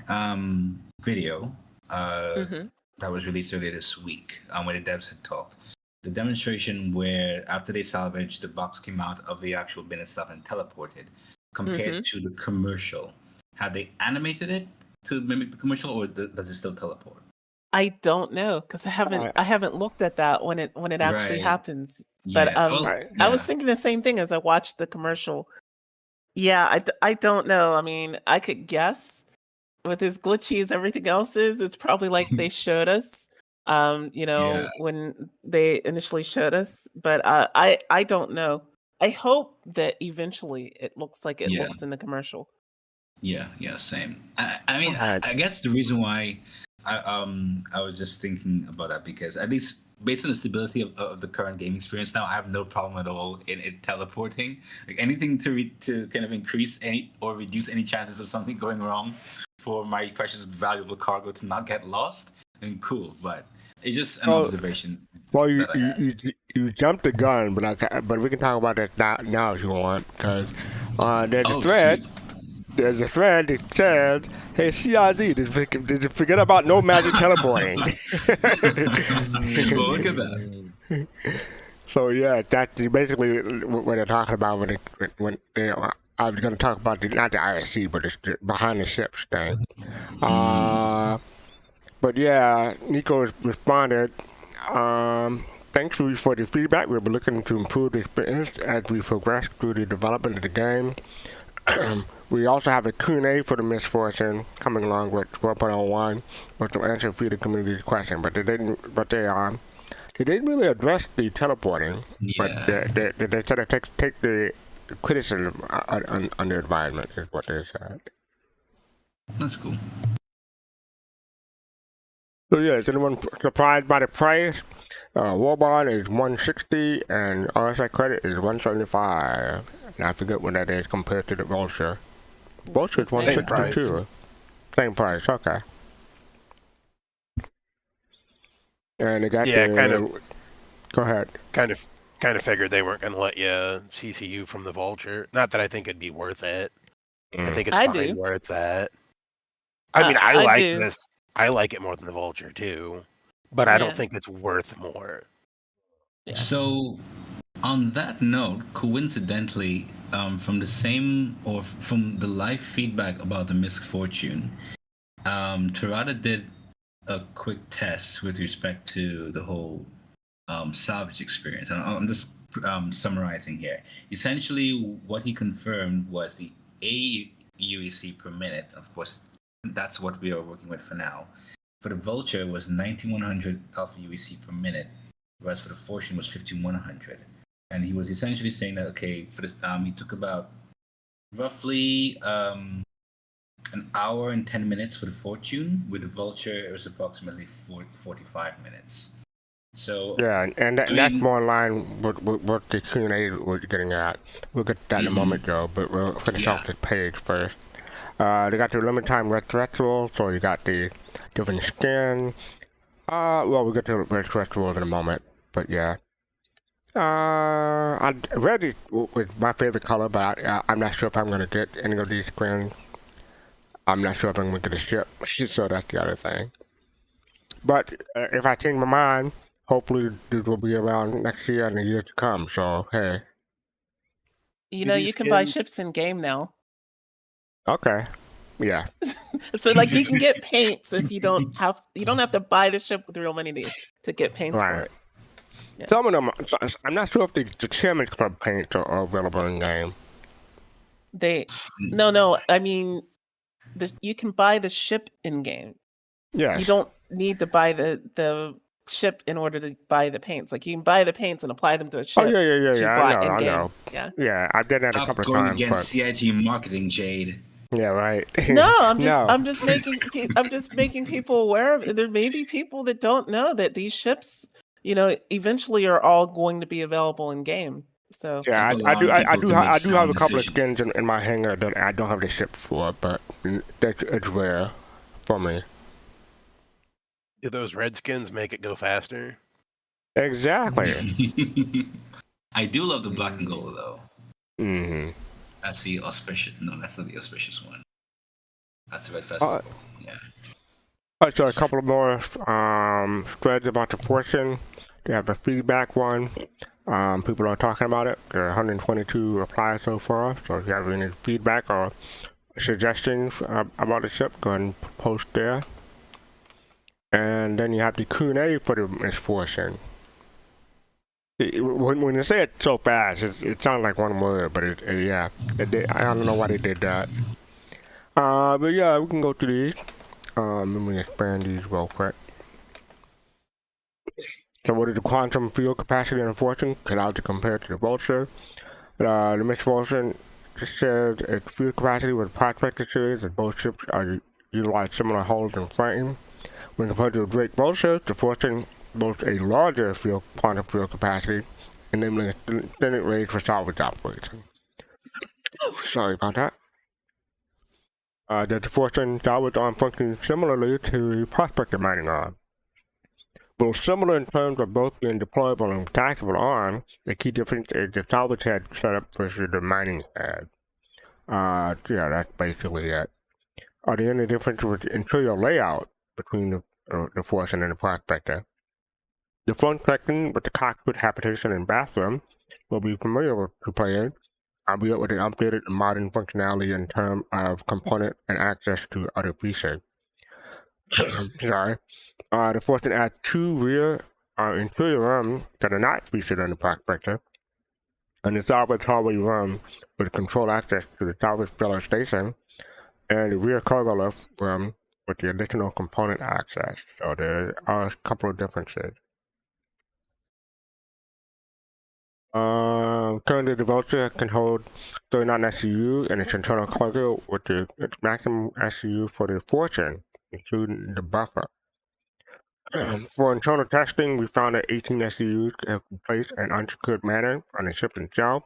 video Mhm. that was released earlier this week, when the devs had talked, the demonstration where after they salvaged, the box came out of the actual bin itself and teleported, compared Mhm. to the commercial. Have they animated it to mimic the commercial, or does it still teleport? I don't know because I, I haven't looked at that when it actually Right. happens. But Yeah. Oh, I, I was yeah. thinking the same thing as I watched the commercial. Yeah, I don't know. I mean, I could guess with as glitchy as everything else is, it's probably like they showed us, Yeah. when they initially showed us. But I don't know. I hope that eventually it looks like it Yeah. looks in the commercial. Yeah, same. I mean, I, I guess the reason why I was just thinking about that because at least based on the stability of the current game experience now, I have no problem at all in it teleporting. Like anything to kind of increase any or reduce any chances of something going wrong for my precious valuable cargo to not get lost. And cool, but it's just an well, observation well, you, that I you, had. you jumped the gun, but we can talk about that now if you want, because there's a Oh, thread. sweet. There's a thread that says, "Hey CID, did you forget about no magic teleporting?" Well, look at that. So yeah, that's basically what they're talking about when they. I was going to talk about not the ISC, but the behind the ships thing. But yeah, Nico responded. Thanks for the feedback. We'll be looking to improve the experience as we progress through the development of the game. We also have a Q&A for the Misfortune coming along with 4.01, which will answer a few of the community questions. But they didn't really address the teleporting. But Yeah. they said to take the criticism on the environment is what they said. That's cool. So yeah, is anyone surprised by the price? Warbond is $160 and RSI credit is $175. And I forget what that is compared to the Vulture. Vulture is the same. $162. Same price, okay. And they got Yeah, the. kind of. Go ahead. Kind of figured they weren't going to let you CCU from the Vulture. Not that I think it'd be worth it. I think it's I fine do. where it's at. I mean, I I like do. this. I like it more than the Vulture too, but I don't Yeah. think it's worth more. Yeah. So, on that note, coincidentally, from the same or from the live feedback about the MISC Fortune, Terada did a quick test with respect to the whole salvage experience. And I'm just summarizing here. Essentially, what he confirmed was the AUEC per minute. Of course, that's what we are working with for now. For the Vulture, it was 9100 alpha UEC per minute, whereas for the Fortune was 5100. And he was essentially saying that okay, for this, he took about roughly an hour and 10 minutes for the Fortune. With the Vulture, it was approximately 45 minutes. So Yeah, and that's mean- more in line with what the Q&A was getting at. We'll get to that in a moment, Joe, but we'll finish off this page first. They got the limited time retro, so you got the different skin. Well, we'll get to the retro in a moment, but yeah. Red is my favorite color, but I'm not sure if I'm going to get any of these skins. I'm not sure if I'm going to get a ship, so that's the other thing. But if I change my mind, hopefully this will be around next year and the years to come, so hey. You Do know, these you can buy skins- ships in game now. Okay. Yeah. So like you can get paints if you don't have to buy the ship with real money to get paints for Right. it. Yeah. Some of them, I'm not sure if the Chairman's Club paints are available in game. No, I mean you can buy the ship in game. Yes. You don't need to buy the ship in order to buy the paints. Like you can buy the paints and apply them to a ship. Oh, yeah, that you I bought know, in I game. know. Yeah. Yeah, I've done that a Stop couple of going times, against but CIG marketing, Jade. yeah, right. No, I'm No. just making people aware of it. There may be people that don't know that these ships, eventually are all going to be available in game. So Yeah, Stop allowing people to make I do have a sound couple of decisions. skins in my hangar that I don't have the ship for, but it's rare for me. Do those red skins make it go faster? Exactly. I do love the black and gold though. Mm-hmm. That's the auspicious. No, that's not the auspicious one. That's a good festival. Yeah. Alright, so a couple of more threads about the fortune. They have a feedback one. People are talking about it. There are 122 replies so far. So if you have any feedback or suggestions about the ship, go ahead and post there. And then you have the Q&A for the misfortune. When you say it so fast, it sounds like one word, but I don't know why they did that. But yeah, we can go through these. Let me expand these real quick. So what is the quantum field capacity in the fortune? Allowed to compare to the vulture. The misfortune says its field capacity with prospector series, and both ships are utilize similar hulls and frame. When compared to the great vulture, the fortune boasts a larger quantum field capacity, enabling extended range for salvage operation. Sorry about that. The fortune salvage arm functions similarly to the prospector mining arm. Both similar in terms of both being deployable and detachable arm, the key difference is the salvage head setup versus the mining head. Yeah, that's basically it. Are there any difference with the interior layout between the fortune and the prospector? The front section with the cockpit, habitation, and bathroom will be familiar to players, albeit with an updated and modern functionality in terms of component and access to other features. Sorry. The fortune adds 2 rear interior rooms that are not featured in the prospector, and the salvage hallway room with control access to the salvage filler station, and the rear cargo lift room with the additional component access. So there are a couple of differences. Currently, the Vulture can hold 39 SCU in its internal cargo with its maximum SCU for the Fortune, including the buffer. For internal testing, we found that 18 SCUs have been placed in unsecured manner on the ship itself,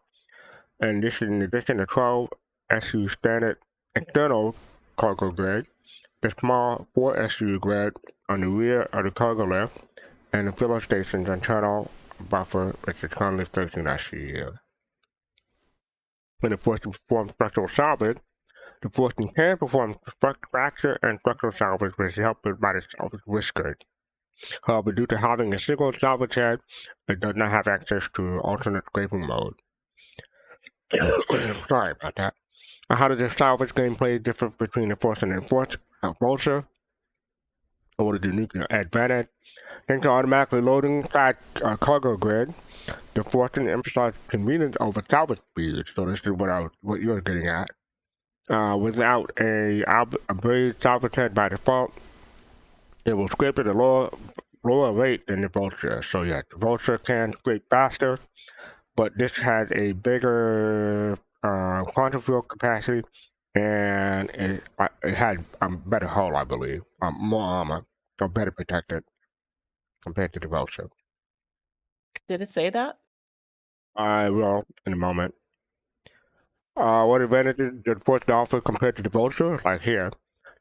and this is in addition to 12 SCU standard external cargo grid, the small 4 SCU grid on the rear of the cargo lift, and the filler station's internal buffer, which is currently 13 SCU. When the Fortune performs structural salvage, the Fortune can perform fracture and structural salvage, which is helped by the salvage whisker. However, due to having a single salvage head, it does not have access to alternate scraping mode. Sorry about that. How does the salvage gameplay differ between the Fortune and Vulture? What is the unique advantage? Thanks to automatically loading side cargo grid, the Fortune emphasizes convenience over salvage speed. So this is what you're getting at. Without a braid salvage head by default, it will scrape at a lower rate than the Vulture. So yeah, the Vulture can scrape faster, but this has a bigger quantum field capacity, and it had better hull, I believe, more armor, so better protected compared to the Vulture. Did it say that? I will in a moment. What advantages does the Fortune offer compared to the Vulture? Like here,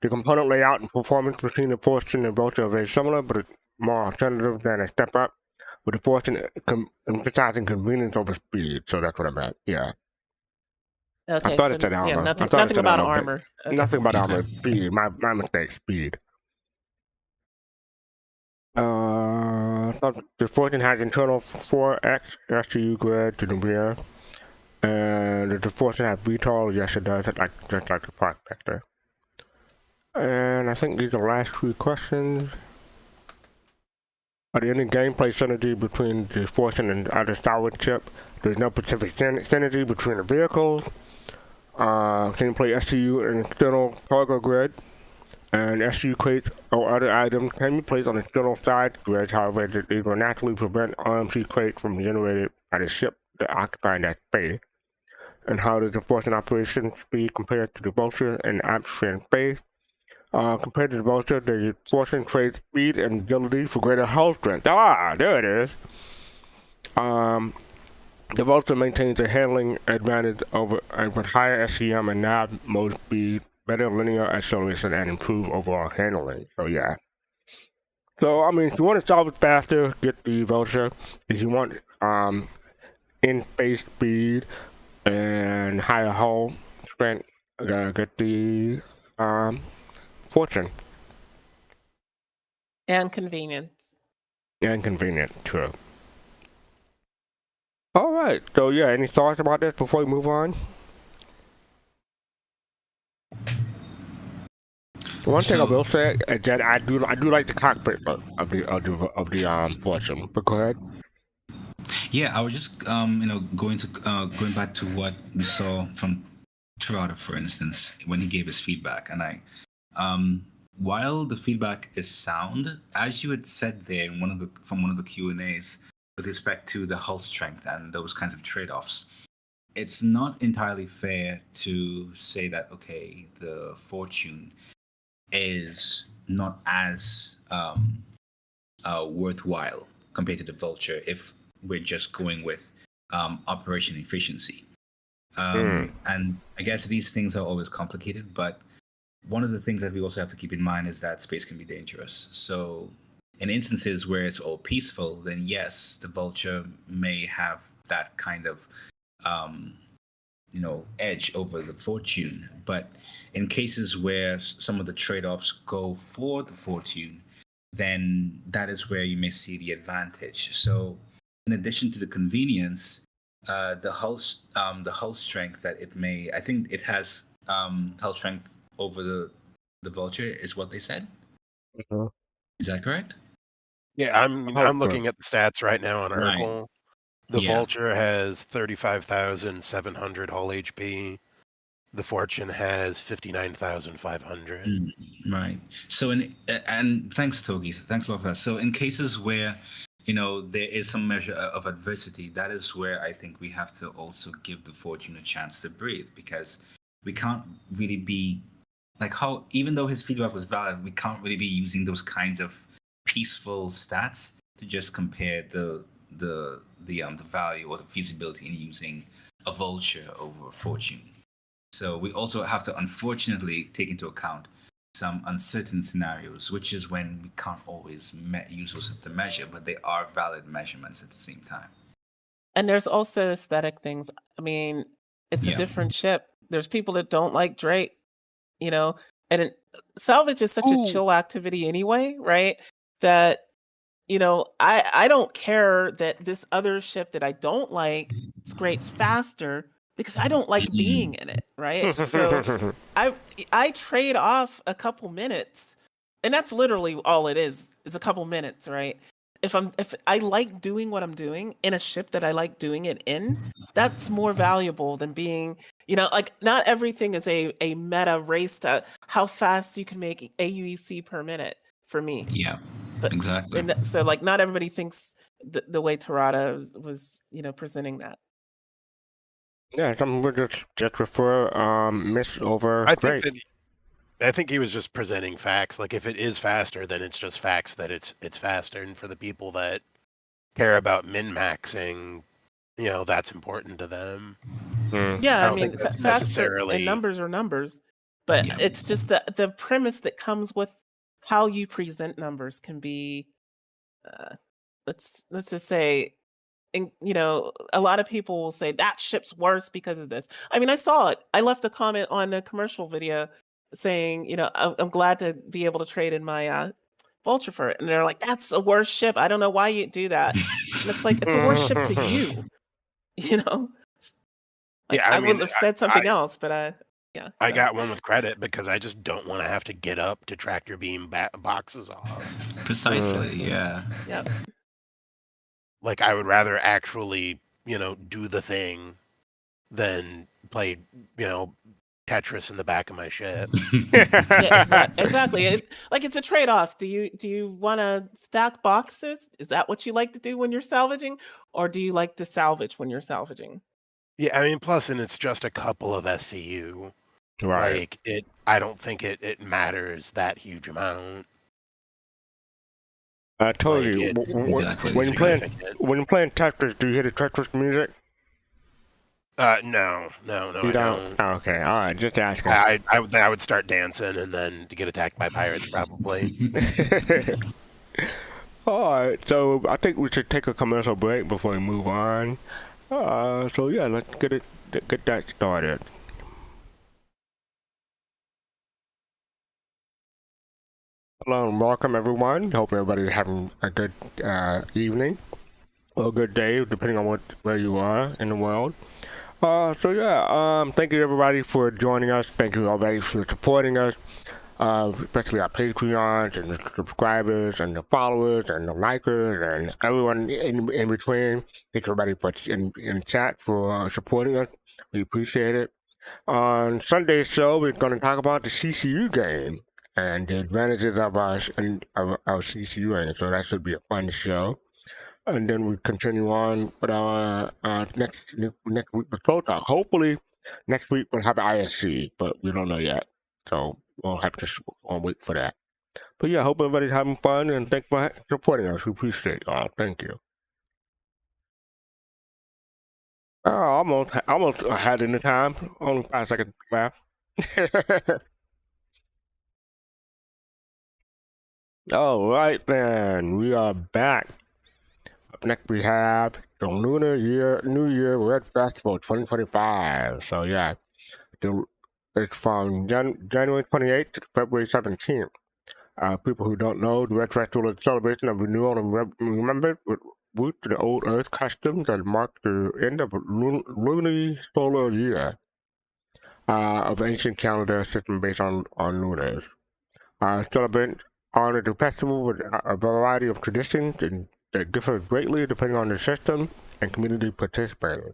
the component layout and performance between the Fortune and Vulture are very similar, but it's more alternative than a step up, with the Fortune emphasizing convenience over speed. So that's what I meant. Yeah. Okay, I thought so it said armor. yeah, I nothing, thought it nothing said about armor, armor. but nothing about Okay. armor. Speed. My mistake. Speed. The Fortune has internal 4X SCU grid to the rear, and the Fortune has VTOL. Yes, it does. Just like the Prospector. And I think these are the last 3 questions. Are there any gameplay synergy between the Fortune and other salvage ship? There's no specific synergy between the vehicles. Can you play SCU and external cargo grid? And SCU crates or other items can be placed on external side grids, however, they will naturally prevent RMC crates from being generated by the ship that occupy that space. And how does the Fortune operation speed compared to the Vulture in atmosphere and space? Compared to the Vulture, the Fortune trades speed and agility for greater hull strength. Ah, there it is. The Vulture maintains a handling advantage over with higher SCM and nav mode speed, better linear acceleration, and improved overall handling. So yeah. So I mean, if you want to salvage faster, get the Vulture. If you want in-space speed and higher hull strength, get the fortune And convenience. and convenient. True. All right. So yeah, any thoughts about this before we move on? One thing I will say is that I do like the cockpit of the fortune. But go ahead. Yeah, I was just going back to what we saw from Tirada, for instance, when he gave his feedback, and while the feedback is sound, as you had said there in one of the Q&As with respect to the hull strength and those kinds of trade-offs, it's not entirely fair to say that the fortune is not as worthwhile compared to the vulture if we're just going with operation efficiency. And I guess these things are always complicated, but one of the things that we also have to keep in mind is that space can be dangerous. So in instances where it's all peaceful, then yes, the vulture may have that kind of edge over the fortune. But in cases where some of the trade-offs go for the fortune, then that is where you may see the advantage. So in addition to the convenience, the hull strength that it may, I think it has hull strength over the vulture is what they said. Uh-huh. Is that correct? Yeah, I'm looking at the stats right now on Right. Urkel. The Yeah. Vulture has 35,700 hull HP. The Fortune has 59,500. Right. So and thanks, Togi. Thanks a lot for that. So in cases where there is some measure of adversity, that is where I think we have to also give the Fortune a chance to breathe, because we can't really be like how, even though his feedback was valid, we can't really be using those kinds of peaceful stats to just compare the value or the feasibility in using a vulture over a fortune. So we also have to unfortunately take into account some uncertain scenarios, which is when we can't always use those to measure, but they are valid measurements at the same time. And there's also aesthetic things. I mean, it's a different ship. There's people that don't like Drake, and salvage is such a chill activity anyway, right? That I don't care that this other ship that I don't like scrapes faster because I don't like being in it, right? So I trade off a couple minutes, and that's literally all it is a couple minutes, right? If I like doing what I'm doing in a ship that I like doing it in, that's more valuable than being, like, not everything is a meta race to how fast you can make AUEC per minute for me. Yeah, But exactly. so like not everybody thinks the way Tirada was presenting that. Yeah, some would just prefer miss over great. I think he was just presenting facts. Like, if it is faster, then it's just facts that it's faster. And for the people that care about min-maxing, that's important to them. Yeah, I mean, facts and numbers are numbers, but it's just the premise that comes with how you present numbers can be, let's just say, a lot of people will say that ship's worse because of this. I mean, I saw it. I left a comment on the commercial video saying, I'm glad to be able to trade in my Vulture for it. And they're like, that's a worse ship. I don't know why you do that. And it's like, it's a worse ship to you, Like, Yeah, I would have said something else, but yeah. I got one with credit because I just don't want to have to get up to tractor beam boxes off. Precisely, yeah. Yep. Like, I would rather actually, do the thing than play, Tetris in the back of my ship. Yeah, exactly. It's a trade-off. Do you want to stack boxes? Is that what you like to do when you're salvaging, or do you like to salvage when you're salvaging? Yeah, I mean, plus, and it's just a couple of SCU. Right. Like, I don't think it matters that huge amount. I told Like, you, it's when you're playing Tetris, do you hear the Tetris music? No, You don't? Oh, okay, all right, just asking. I would start dancing and then to get attacked by pirates, probably. All right, so I think we should take a commercial break before we move on. So yeah, let's get that started. Hello and welcome everyone. Hope everybody's having a good evening or a good day, depending on where you are in the world. Thank you everybody for joining us. Thank you everybody for supporting us, especially our Patreons and the subscribers and the followers and the likers and everyone in between. Thank everybody for in chat for supporting us. We appreciate it. On Sunday's show, we're going to talk about the CCU game and the advantages of our CCU game. So that should be a fun show. And then we continue on with our next week with Pro Talk. Hopefully, next week we'll have ISC, but we don't know yet. So we'll have to wait for that. But yeah, hope everybody's having fun and thanks for supporting us. We appreciate y'all. Thank you. Almost had in the time. Only 5 seconds left. All right, then we are back. Up next, we have the Lunar New Year Red Festival 2025. So yeah, it's from January 28th to February 17th. People who don't know, the Red Festival is a celebration of renewal and remembrance with roots to the old Earth customs that mark the end of lunisolar year of ancient calendar system based on lunars. Celebrate honor the festival with a variety of traditions that differ greatly depending on the system and community participators.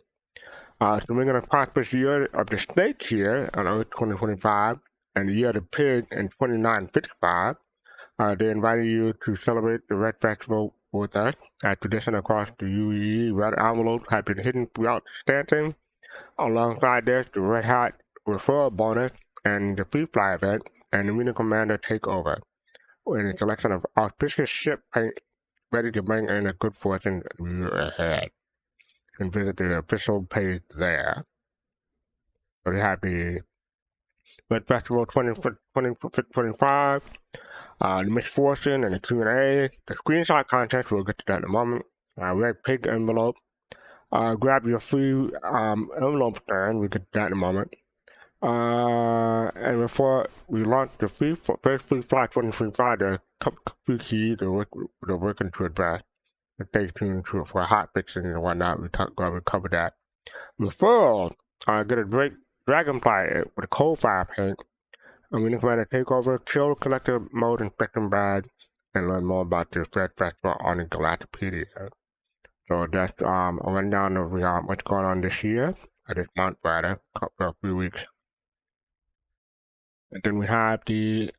So we're going to prosperous year of the snake here on Earth 2025 and the year of the pig in 2955. They invited you to celebrate the Red Festival with us. Tradition across the UEE red envelopes have been hidden throughout Stanton. Alongside this, the Red Hat referral bonus and the Free Fly event and the Arena Commander takeover, with a selection of auspicious ship paint ready to bring in a good fortune year ahead. You can visit the official page there. So they have the Red Festival 2025, the misfortune and the Q&A, the screenshot contest, we'll get to that in a moment, red pig envelope, grab your free envelope stand, we'll get to that in a moment. And before we launch the first free fly 2025, there are a couple free keys they're working to address. Stay tuned for hot fixing and whatnot. We cover that. Referral, get a great dragonfly with a cold fire paint. And we can a takeover, kill collector mode and spectrum badge, and learn more about the Red Festival on the Galactopedia. So that's a rundown of what's going on this year, or this month rather, a few weeks. And then we have the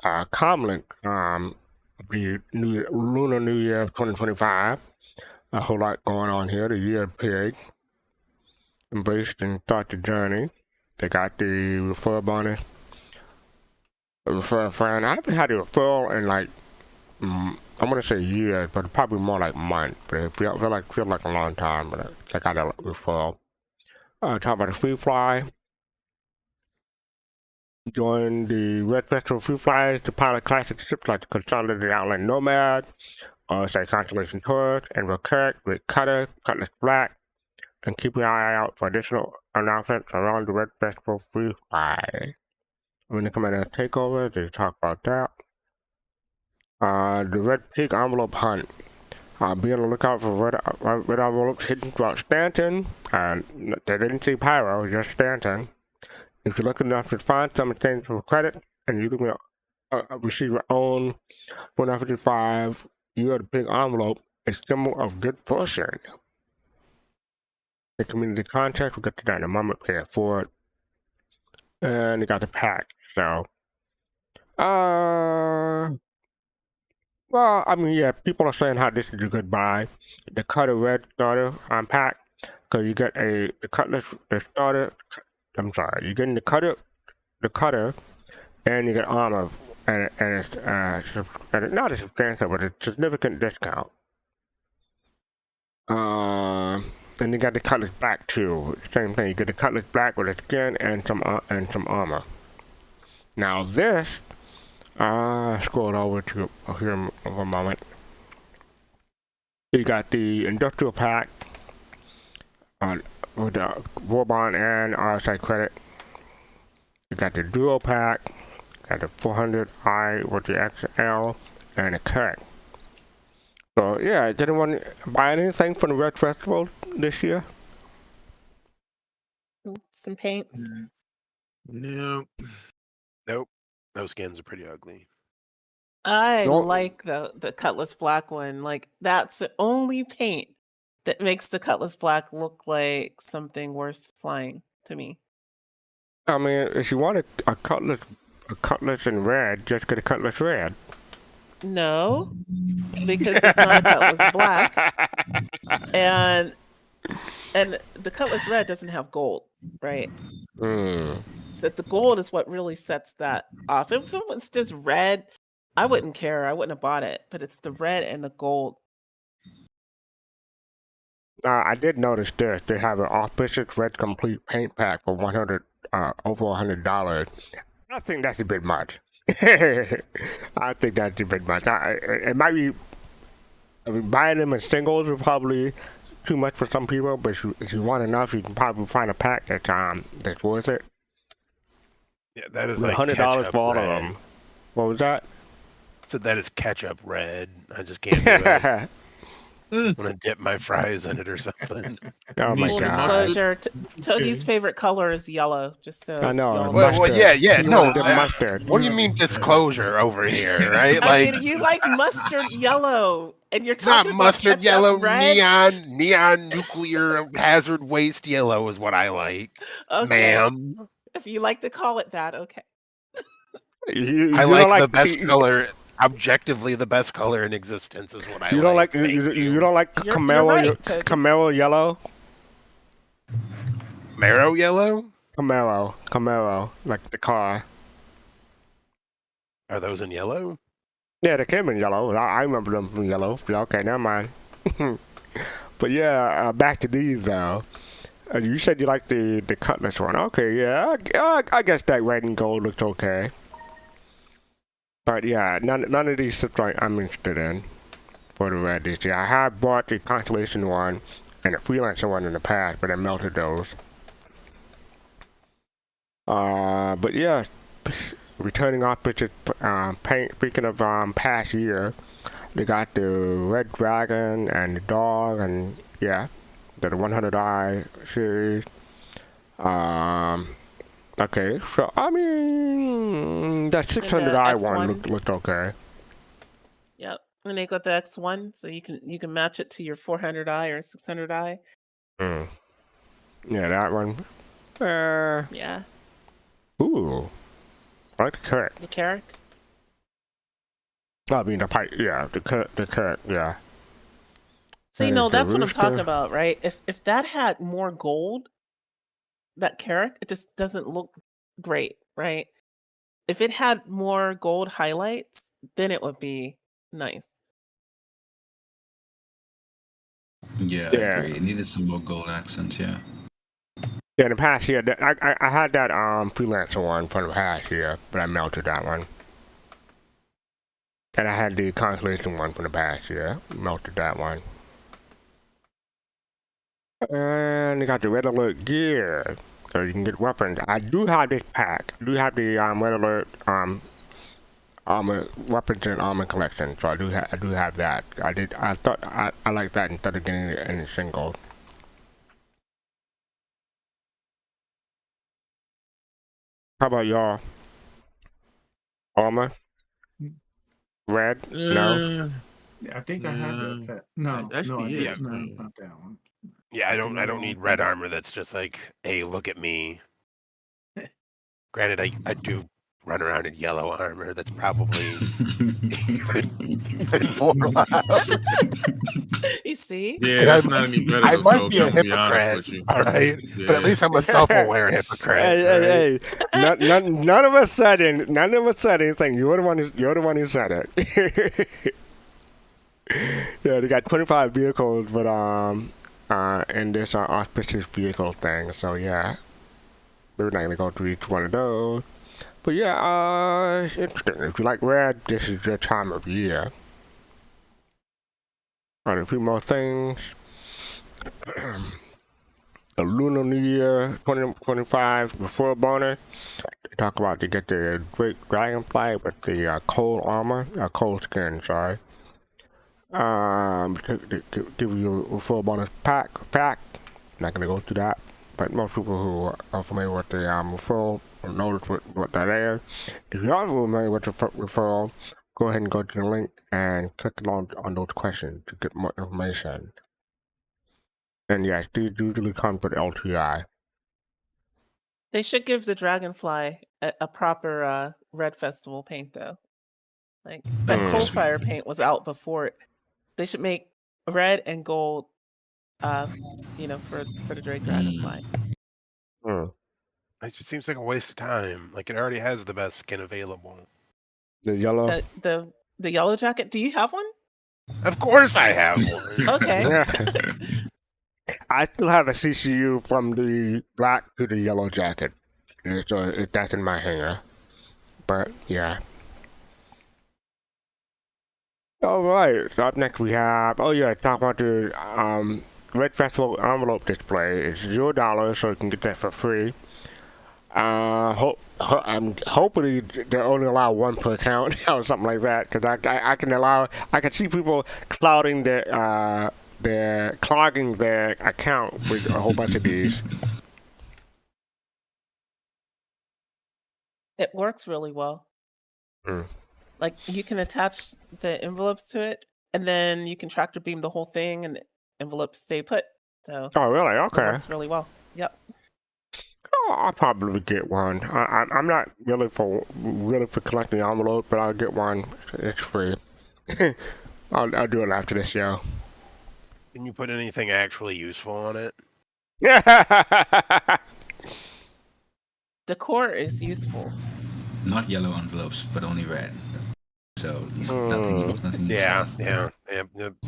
comlink, the Lunar New Year of 2025. A whole lot going on here. The Year of Pig. Embrace and start the journey. They got the referral bonus. Refer a friend. I haven't had a referral in like, I'm going to say years, but probably more like months. But it feels like a long time. But check out that referral. Talk about the Free Fly. Join the Red Festival Free Flies to pilot classic ships like the Consolidated Outland Nomad, or say Constellation Tourist, and Recurrent, Great Cutter, Cutlass Black, and keep your eye out for additional announcements around the Red Festival Free Fly. When they come in a takeover, they talk about that. The Red Pig Envelope Hunt. Be on the lookout for red envelopes hidden throughout Stanton. They didn't see Pyro, just Stanton. If you're lucky enough to find some exchange for credit, and you can receive your own 155 Year of the Pig envelope, a symbol of good fortune. The community contest, we'll get to that in a moment, pay it forward. And you got the pack, so. Well, I mean, yeah, people are saying how this is a good buy. The Cutter Red Starter on pack, because you get the Cutlass, the Starter. I'm sorry, you're getting the cutter, and you get armor, and it's not a substantial, but a significant discount. And you got the Cutlass Black too. Same thing. You get the Cutlass Black with a skin and some armor. Now this, scroll over to here in a moment. You got the Industrial Pack. With the Warbond and RSI credit. You got the Duo Pack, got the 400i with the XL, and a cut. So yeah, did anyone buy anything from the Red Festival this year? Some paints. No. Nope. Those skins are pretty ugly. I No. like the Cutlass Black one. Like that's the only paint that makes the Cutlass Black look like something worth flying to me. I mean, if you want a cutlass in red, just get a cutlass red. No, because it's not a Cutlass Black, and the Cutlass Red doesn't have gold, right? Hmm. So the gold is what really sets that off. If it was just red, I wouldn't care. I wouldn't have bought it. But it's the red and the gold. I did notice this. They have an auspicious red complete paint pack for over $100. I think that's a bit much. I think that's a bit much. It might be. I mean, buying them in singles is probably too much for some people, but if you want enough, you can probably find a pack that's worth it. Yeah, that is With like $100 ketchup for all of red. them. What was that? So that is ketchup red. I just can't do it. I'm gonna dip my fries in it or something. Oh my Full god! disclosure, Togi's favorite color is yellow. Just so I know. y'all Well, Mustard. yeah, You no. want the mustard. What do you mean disclosure over here, right? I Like mean, you like mustard yellow, and you're not talking about mustard ketchup yellow, red? neon nuclear hazard waste yellow is what I like, Okay, ma'am. if you like to call it that, okay. You I don't like the best color. Objectively, the best color in existence is what I You don't like Thank you you. don't like You're Camaro right, Togi. Camaro yellow? Marrow yellow? Camaro, like the car. Are those in yellow? Yeah, they came in yellow. I remember them in yellow. Yeah, okay, never mind. But yeah, back to these though. You said you like the Cutlass one. Okay, yeah, I guess that red and gold looks okay. But yeah, none of these ships I'm interested in for the red this year. I have bought the Constellation one and the Freelancer one in the past, but I melted those. But yeah, returning off pictures, paint. Speaking of past year, they got the Red Dragon and the Dog, and yeah, the 100i series. Okay, so I mean that 600i one X1. looked okay. Yep. And they got the X1, so you can match it to your 400i or 600i. Yeah, that one. Yeah. Ooh, I like the Carrack. The Carrack. I mean the pipe. Yeah, the Carrack. Yeah. See, And no, the that's what I'm talking Rooster. about, right? If that had more gold, that Carrack, it just doesn't look great, right? If it had more gold highlights, then it would be nice. Yeah, Yeah. I agree. It needed some more gold accents, yeah. Yeah, in the past year, I had that Freelancer one from the past year, but I melted that one. And I had the Constellation one from the past year, melted that one. And you got the Red Alert gear, so you can get weapons. I do have this pack. I do have the Red Alert armor weapons and armor collection, so I do have that. I thought I like that instead of getting it in a single. How about y'all? Armor? Red? No? Yeah, I think I have that. No, That's no, I actually it. didn't. No, not that one. Yeah, I don't need red armor that's just like, hey, look at me. Granted, I do run around in yellow armor. That's probably even more loud. You see? Yeah, And that's I'm- not any better. I though, might be a Togi, I'm gonna honest hypocrite, with you. all right? But at least I'm a self-aware hypocrite. Hey, none of us said anything. You're the one who said it. Yeah, they got 25 vehicles, but in this auspicious vehicle thing. So yeah, we're not gonna go through each one of those. But yeah, interesting. If you like red, this is your time of year. Alright, a few more things. the Lunar New Year 2025 referral bonus. They talk about to get the Great Dragonfly with the cold armor, cold skin, sorry. To give you a referral bonus pack. Not gonna go through that, but most people who are familiar with the referral will notice what that is. If you're not familiar with the referral, go ahead and go to the link and click on those questions to get more information. And yes, these usually come with LTI. They should give the Dragonfly a proper Red Festival paint, though. Like, that Coldfire paint was out before it. They should make red and gold, you know, for the Dragonfly. It just seems like a waste of time. Like, it already has the best skin available. The yellow? The yellow jacket, do you have one? Of course I have one. Okay. I still have a CCU from the black to the yellow jacket. So that's in my hanger. But, yeah. Alright, so up next we have, talk about the Red Festival envelope display. It's $0, so you can get that for free. Hopefully they only allow one per account or something like that, because I can see people clogging their account with a whole bunch of these. It works really well. Like, you can attach the envelopes to it, and then you can tractor beam the whole thing, and the envelopes stay put. So. Oh, really? Okay. It works really well. Yep. Oh, I'll probably get one. I'm not really for collecting envelopes, but I'll get one. It's free. I'll do it after this show. Can you put anything actually useful on it? Decor is useful. Not yellow envelopes, but only red. So nothing. Yeah.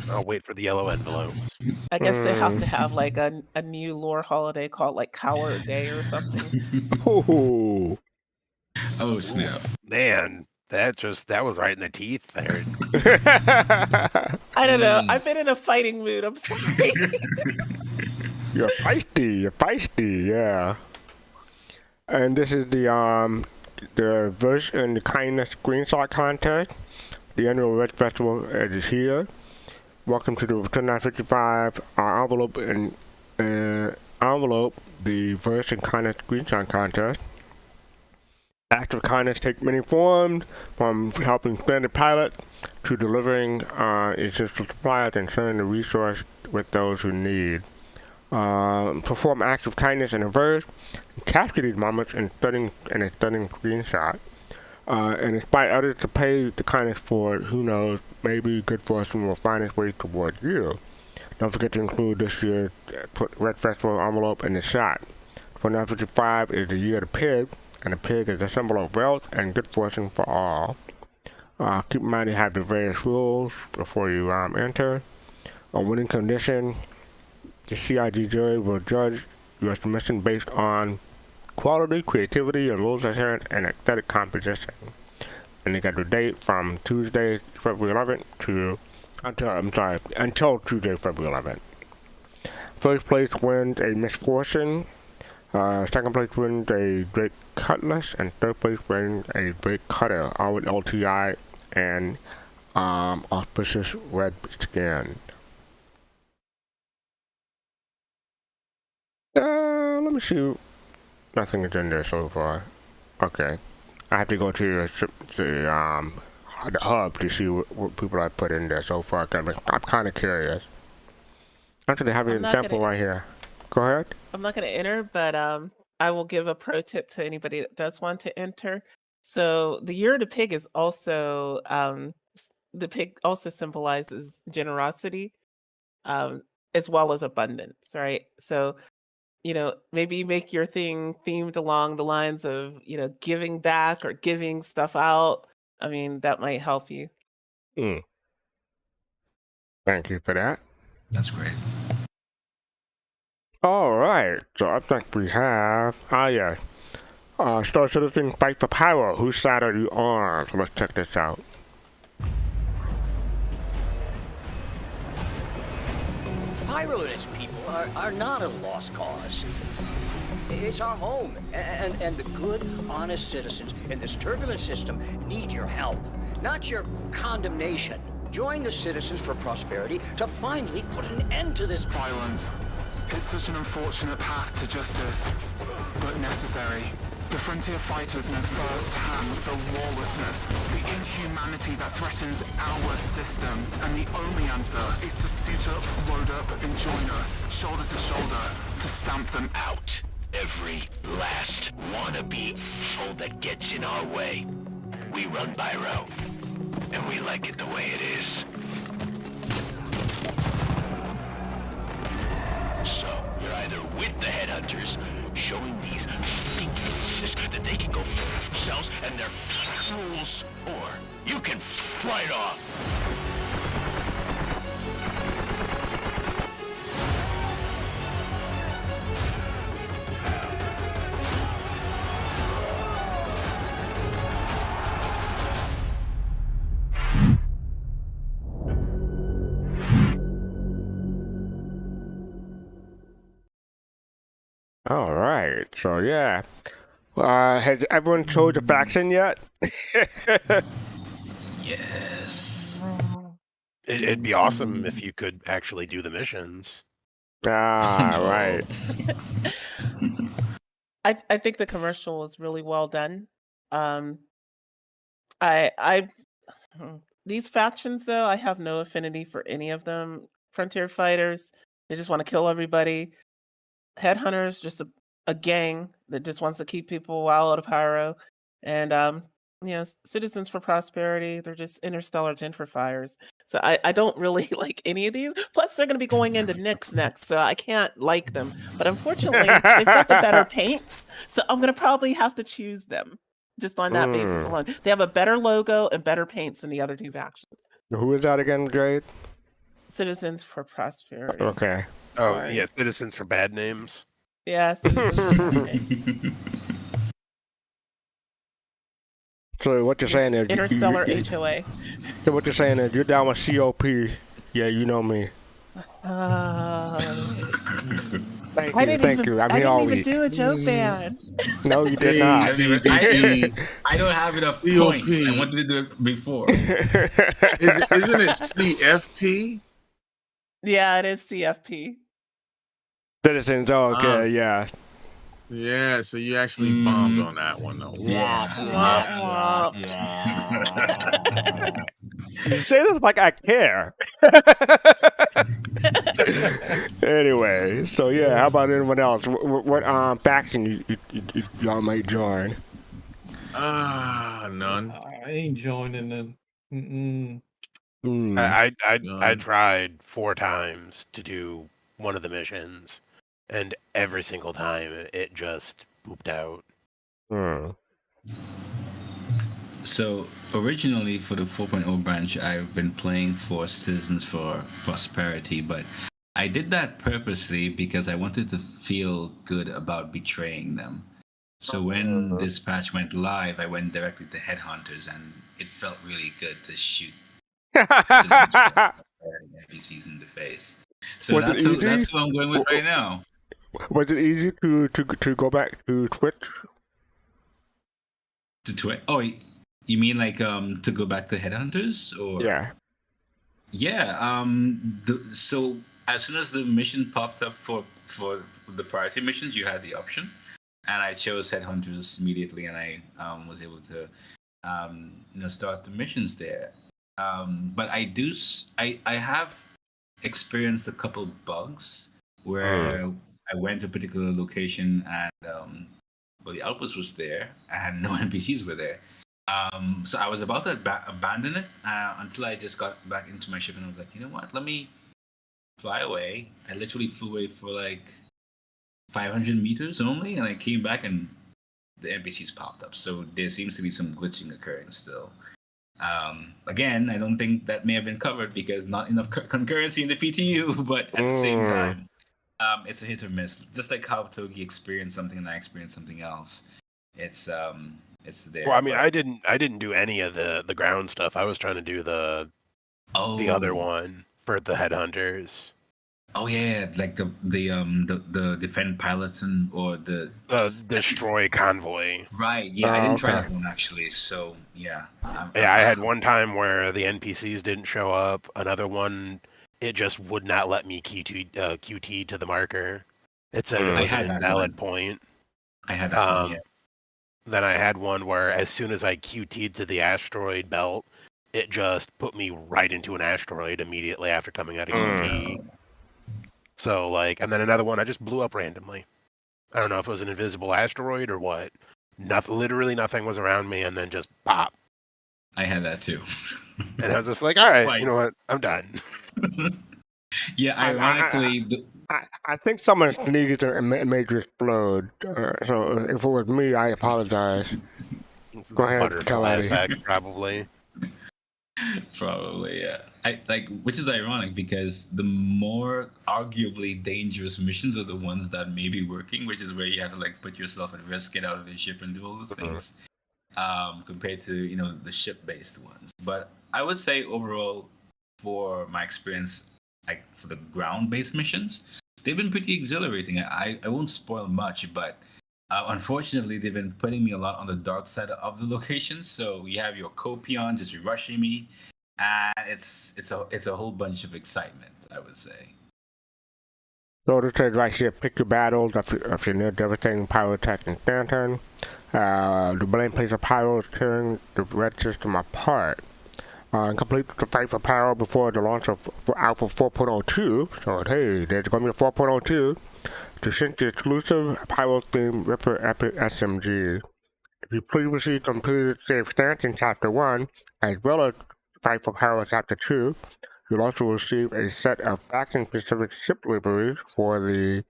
I'll wait for the yellow envelopes. I guess they have to have like a new lore holiday called like Coward Day or something. Oh snap! Man, that was right in the teeth there. I don't know. I've been in a fighting mood. I'm sorry. You're feisty, yeah. And this is the Verse and the Kindness Screenshot Contest. The annual Red Festival is here. Welcome to the 2955 envelope and the Verse and Kindness Screenshot Contest. Acts of kindness take many forms, from helping stranded pilots to delivering essential supplies and sharing the resource with those who need. Perform acts of kindness in a verse, capture these moments in a stunning screenshot, and inspire others to pay the kindness forward. Who knows, maybe good fortune will find its way towards you. Don't forget to include this year's Red Festival envelope in the shot. 2955 is the year of the pig, and the pig is a symbol of wealth and good fortune for all. Keep in mind you have the various rules before you enter. A winning condition: the CIG jury will judge your submission based on quality, creativity, and rules adherence and aesthetic composition. And they got the date from Tuesday, February 11th until Tuesday, February 11th. First place wins a Misfortune. Second place wins a Drake Cutlass, and third place wins a Drake Cutter, all with LTI and auspicious red skin. Let me see. Nothing is in there so far. Okay. I have to go to the hub to see what people I put in there so far. I'm kind of curious. Actually, they have an example right here. Go ahead. I'm not going to enter, but I will give a pro tip to anybody that does want to enter. So the year of the pig is also, the pig also symbolizes generosity, as well as abundance, right? So, you know, maybe make your thing themed along the lines of, you know, giving back or giving stuff out. I mean, that might help you. Thank you for that. That's great. All right. So up next we have, Star Citizen Fight for Pyro. Whose side are you on? So let's check this out. Pyro and his people are not a lost cause. It's our home, and the good, honest citizens in this turbulent system need your help, not your condemnation. Join the Citizens for Prosperity to finally put an end to this violence. It's such an unfortunate path to justice, but necessary. The frontier fighters know firsthand the lawlessness, the inhumanity that threatens our system, and the only answer is to suit up, load up, and join us, shoulder to shoulder, to stamp them out. Every last wannabe fool that gets in our way. We run Pyro, and we like it the way it is. So, you're either with the headhunters, showing these figures that they can go for themselves and their fools, or you can right off. All right. So yeah. Has everyone chose a faction yet? Yes. It'd be awesome if you could actually do the missions. Ah, right. I think the commercial was really well done. I these factions though, I have no affinity for any of them. Frontier fighters, they just want to kill everybody. Headhunters, just a gang that just wants to keep people wild out of Pyro. And Citizens for Prosperity, they're just interstellar gentrifiers. So I don't really like any of these. Plus, they're going to be going into Nyx next, so I can't like them. But unfortunately, they've got the better paints, so I'm going to probably have to choose them just on that basis alone. They have a better logo and better paints than the other two factions. Who is that again, Jade? Citizens for Prosperity. Okay. Oh, Sorry. yeah, Citizens for Bad Names. Yeah, Citizens for Bad Names. So what you're saying is Interstellar HOA. So what you're saying is you're down with COP. Yeah, you know me. Thank you. I'm here all I didn't even week. do a joke band. No, you did not. I don't have enough points. I wanted to do it before. Isn't it CFP? Yeah, it is CFP. Citizens, okay, yeah. Yeah, so you actually bombed on that one, though. You say this like I care. Anyway, so yeah, how about anyone else? What faction y'all might join? None. I ain't joining them. I tried 4 times to do one of the missions, and every single time it just pooped out. So originally for the 4.0 branch, I've been playing for Citizens for Prosperity, but I did that purposely because I wanted to feel good about betraying them. So when this patch went live, I went directly to Headhunters, and it felt really good to shoot Citizens for Prosperity NPCs in the face. So that's what I'm going with right now. Was it easy to go back to Twitch? To Twitch? Oh, you mean like to go back to Headhunters? Or yeah. So as soon as the mission popped up for the priority missions, you had the option, and I chose Headhunters immediately, and I was able to start the missions there. But I have experienced a couple bugs where I went to a particular location and the outpost was there and no NPCs were there. So I was about to abandon it until I just got back into my ship, and I was like, you know what? Let me fly away. I literally flew away for like 500 meters only, and I came back and the NPCs popped up. So there seems to be some glitching occurring still. Again, I don't think that may have been covered because not enough concurrency in the PTU, but at the same time, it's a hit or miss. Just like how Togi experienced something and I experienced something else. It's there. Well, I mean, I didn't do any of the ground stuff. I was trying to do the other one for the Headhunters. Oh yeah, like the defend pilots or the destroy convoy. right. Yeah, I didn't try Okay. that one actually. So yeah, Yeah, I had one time where the NPCs didn't show up. Another one, it just would not let me QT to the marker. It said it I was an had that invalid one. point. I had that one. Yeah. Then I had one where as soon as I QT'd to the asteroid belt, it just put me right into an asteroid immediately after coming out of QT. So like, and then another one I just blew up randomly. I don't know if it was an invisible asteroid or what. Literally nothing was around me, and then just pop. I had that too. And I was just like, all right, Twice. you know what? I'm done. Yeah, ironically, I think someone sneezed and made you explode. So if it was me, I apologize. Go ahead, Butterfly Kalrati. effect, probably. Probably, yeah. I like, which is ironic because the more arguably dangerous missions are the ones that may be working, which is where you have to like put yourself at risk, get out of the ship, and do all those things. Compared to the ship-based ones. But I would say overall, for my experience, like for the ground-based missions, they've been pretty exhilarating. I won't spoil much, but unfortunately, they've been putting me a lot on the dark side of the locations. So you have your copion just rushing me, and it's a whole bunch of excitement, I would say. So this says right here, pick your battles if you're near devastating pyro attack and Stanton. The blame place of Pyro is tearing the red system apart. And complete the fight for Pyro before the launch of Alpha 4.02. So hey, there's going to be a 4.02 to sync the exclusive Pyro-themed Ripper Epic SMG. If you previously completed Save Stance in Chapter 1, as well as Fight for Pyro Chapter 2, you'll also receive a set of faction-specific ship liveries for the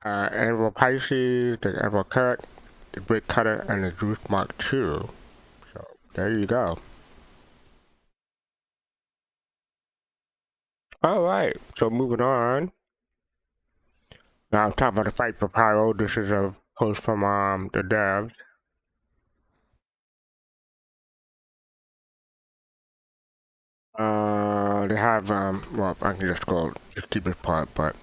Anvil Pisces, the Anvil Cut, the Great Cutter, and the Juice Mark II. So there you go. Alright, so moving on. Now I'm talking about the Fight for Pyro. This is a post from the devs. They have well, I can just keep this part, but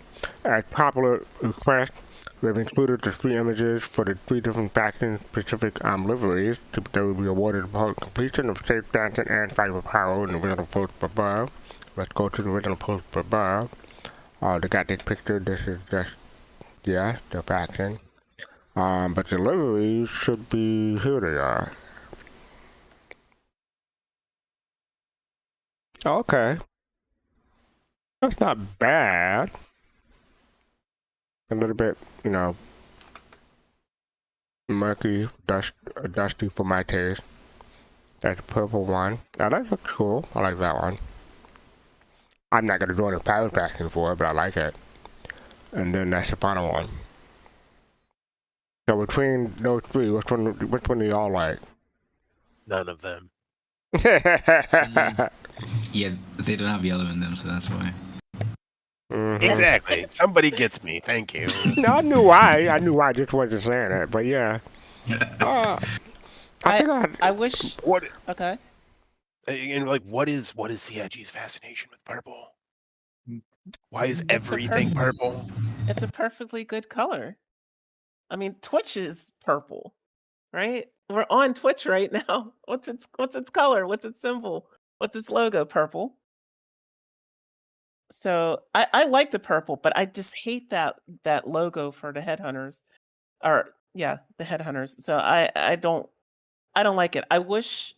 at popular request, we've included the 3 images for the 3 different faction-specific liveries that will be awarded upon completion of Safe Dancing and Fight for Pyro in the original post above. Let's go to the original post above. They got this picture. This is just, yeah, the faction. But the liveries should be, here they are. Okay. That's not bad. A little bit, murky, dusty for my taste. That's the purple one. Now that looks cool. I like that one. I'm not gonna join a pirate faction for it, but I like it. And then that's the final one. So between those 3, which one do y'all like? None of them. Yeah, they don't have yellow in them, so that's why. Mm-hmm. Exactly. Somebody gets me. Thank you. No, I knew why. I just wasn't saying it, but yeah. I wish. What? Okay. And like, what is CIG's fascination with purple? Why is everything purple? It's a perfectly good color. I mean, Twitch is purple, right? We're on Twitch right now. What's its color? What's its symbol? What's its logo? Purple. So I like the purple, but I just hate that logo for the headhunters. Or yeah, the headhunters. So I don't like it. I wish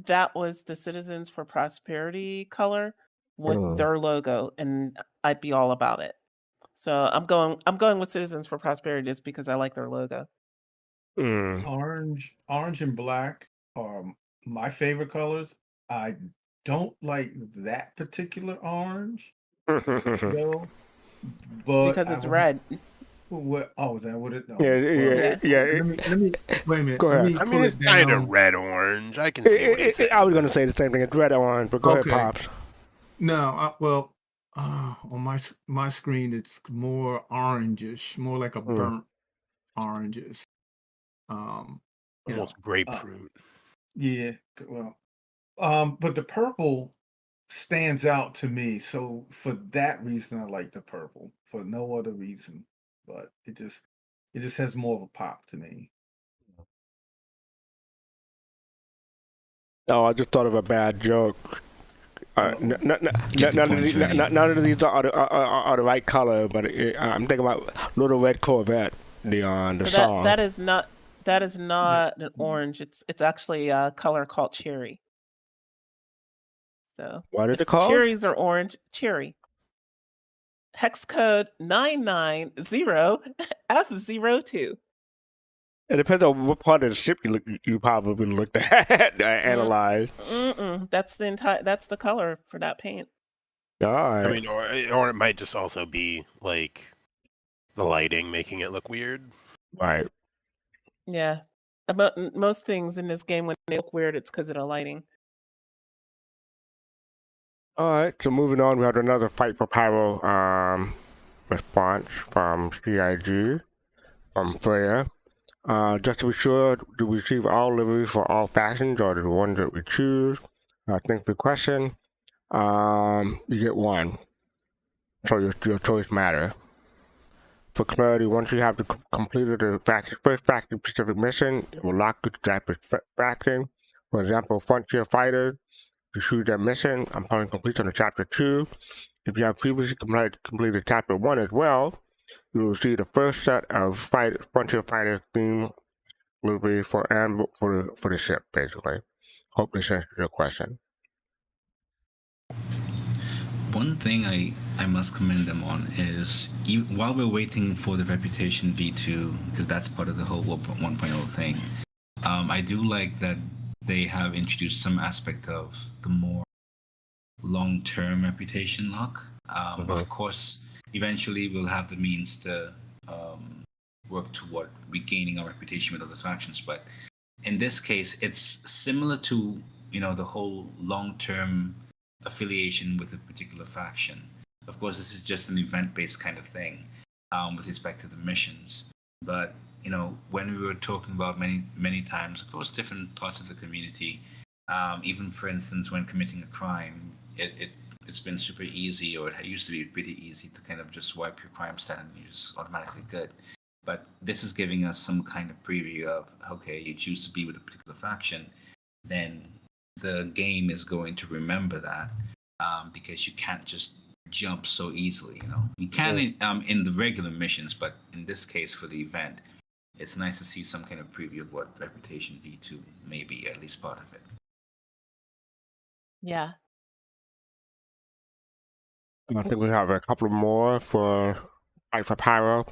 that was the Citizens for Prosperity color with their logo, and I'd be all about it. So I'm going with Citizens for Prosperity just because I like their logo. Orange and black are my favorite colors. I don't like that particular orange, though. But Because it's red. What? Oh, is that what it? Oh, Yeah. Let me wait a minute. Go ahead. I mean, it's kind of red orange. I can see what he's saying. I was gonna say the same thing. It's red orange, but go ahead, Pops. No, on my screen it's more orangish, more like a burnt orangish. Almost grapefruit. Yeah, well, but the purple stands out to me. So for that reason, I like the purple. For no other reason, but it just has more of a pop to me. Oh, I just thought of a bad joke. None of these are the right color, but I'm thinking about Little Red Corvette, the So song. that is not an orange. It's actually a color called cherry. So What is if it called? cherries are orange, cherry. Hex code 990F02. It depends on what part of the ship you probably looked at, analyzed. That's the color for that paint. All right. I mean, or it might just also be like the lighting making it look weird. Right. Yeah. Most things in this game, when they look weird, it's because of the lighting. All right. So moving on, we had another fight for Pyro response from CIG, from Freya. Just to be sure, do we receive all liveries for all factions, or the ones that we choose? Thanks for the question. You get one. So your choice matters. For clarity, once you have completed the first faction-specific mission, it will lock you to that faction. For example, Frontier Fighters, if you choose that mission, upon completion of Chapter 2, if you have previously completed Chapter 1 as well, you will see the first set of Frontier Fighters theme livery for the ship, basically. Hope this answers your question. One thing I must commend them on is while we're waiting for the Reputation V2, because that's part of the whole 1.0 thing, I do like that they have introduced some aspect of the more long-term reputation lock. Of course, eventually we'll have the means to work toward regaining our reputation with other factions, but in this case, it's similar to the whole long-term affiliation with a particular faction. Of course, this is just an event-based kind of thing with respect to the missions. But when we were talking about many times, of course, different parts of the community, even for instance, when committing a crime, it's been super easy, or it used to be pretty easy to kind of just wipe your crime stat and you're just automatically good. But this is giving us some kind of preview of, okay, you choose to be with a particular faction, then the game is going to remember that because you can't just jump so easily. You can in the regular missions, but in this case for the event, it's nice to see some kind of preview of what Reputation V2 may be, at least part of it. Yeah. I think we have a couple more for Fight for Pyro.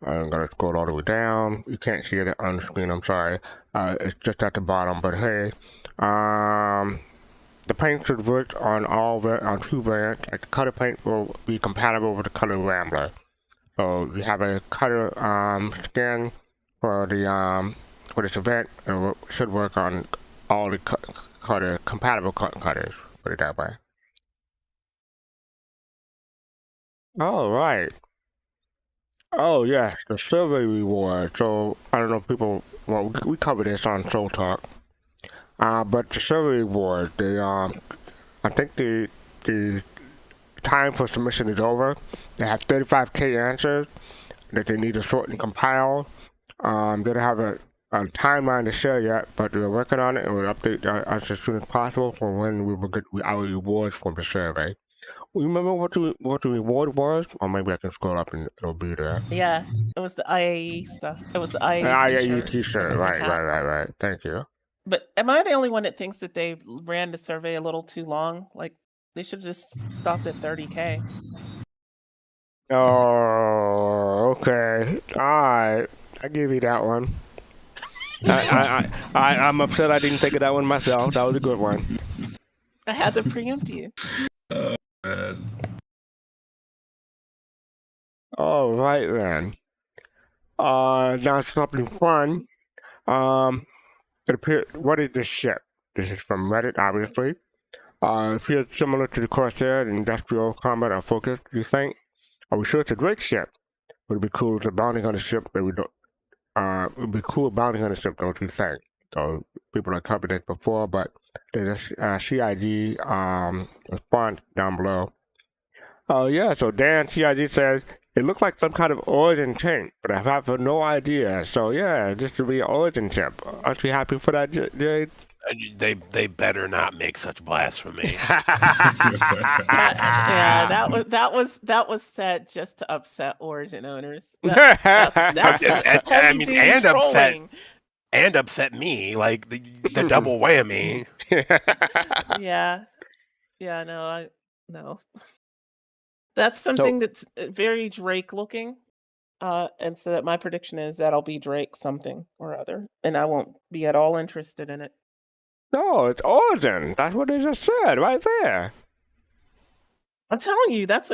I'm going to scroll all the way down. You can't see it on the screen, I'm sorry. It's just at the bottom, but hey. The paint should work on two variants. Like the color paint will be compatible with the color Rambler. So you have a color skin for this event. It should work on all the compatible colors. Put it that way. All right. Oh yeah, the survey reward. So I don't know if people. Well, we covered this on Soul Talk. But the survey reward, I think the time for submission is over. They have 35K answers that they need to sort and compile. They don't have a timeline to share yet, but we're working on it and we'll update us as soon as possible for when we will get our rewards from the survey. Remember what the reward was? Or maybe I can scroll up and it'll be there. Yeah, it was the IAE stuff. It was the IAE t-shirt. Right. Thank you. But am I the only one that thinks that they ran the survey a little too long? Like, they should have just stopped at 30K. Oh, okay. All right. I give you that one. I'm upset I didn't think of that one myself. That was a good one. I had to preempt you. All right then. Now something fun. It appears. What is this ship? This is from Reddit, obviously. It feels similar to the Corsair, the industrial combat or focus. Do you think? Are we sure it's a Drake ship? Would it be cool if the bounty on the ship that we don't? It would be cool bounty on the ship, don't you think? So people have covered this before, but There's a CIG response down below. Oh yeah, so Dan CIG says it looked like some kind of origin tank, but I have no idea. So yeah, this would be an origin ship. Aren't you happy for that, Jade? They better not make such blasphemy. Yeah, that was said just to upset Origin owners. That's heavy duty trolling. And upset me, like the double whammy. Yeah, no. That's something that's very Drake looking. And so that my prediction is that'll be Drake something or other, and I won't be at all interested in it. No, it's Origin. That's what they just said right there. I'm telling you, that's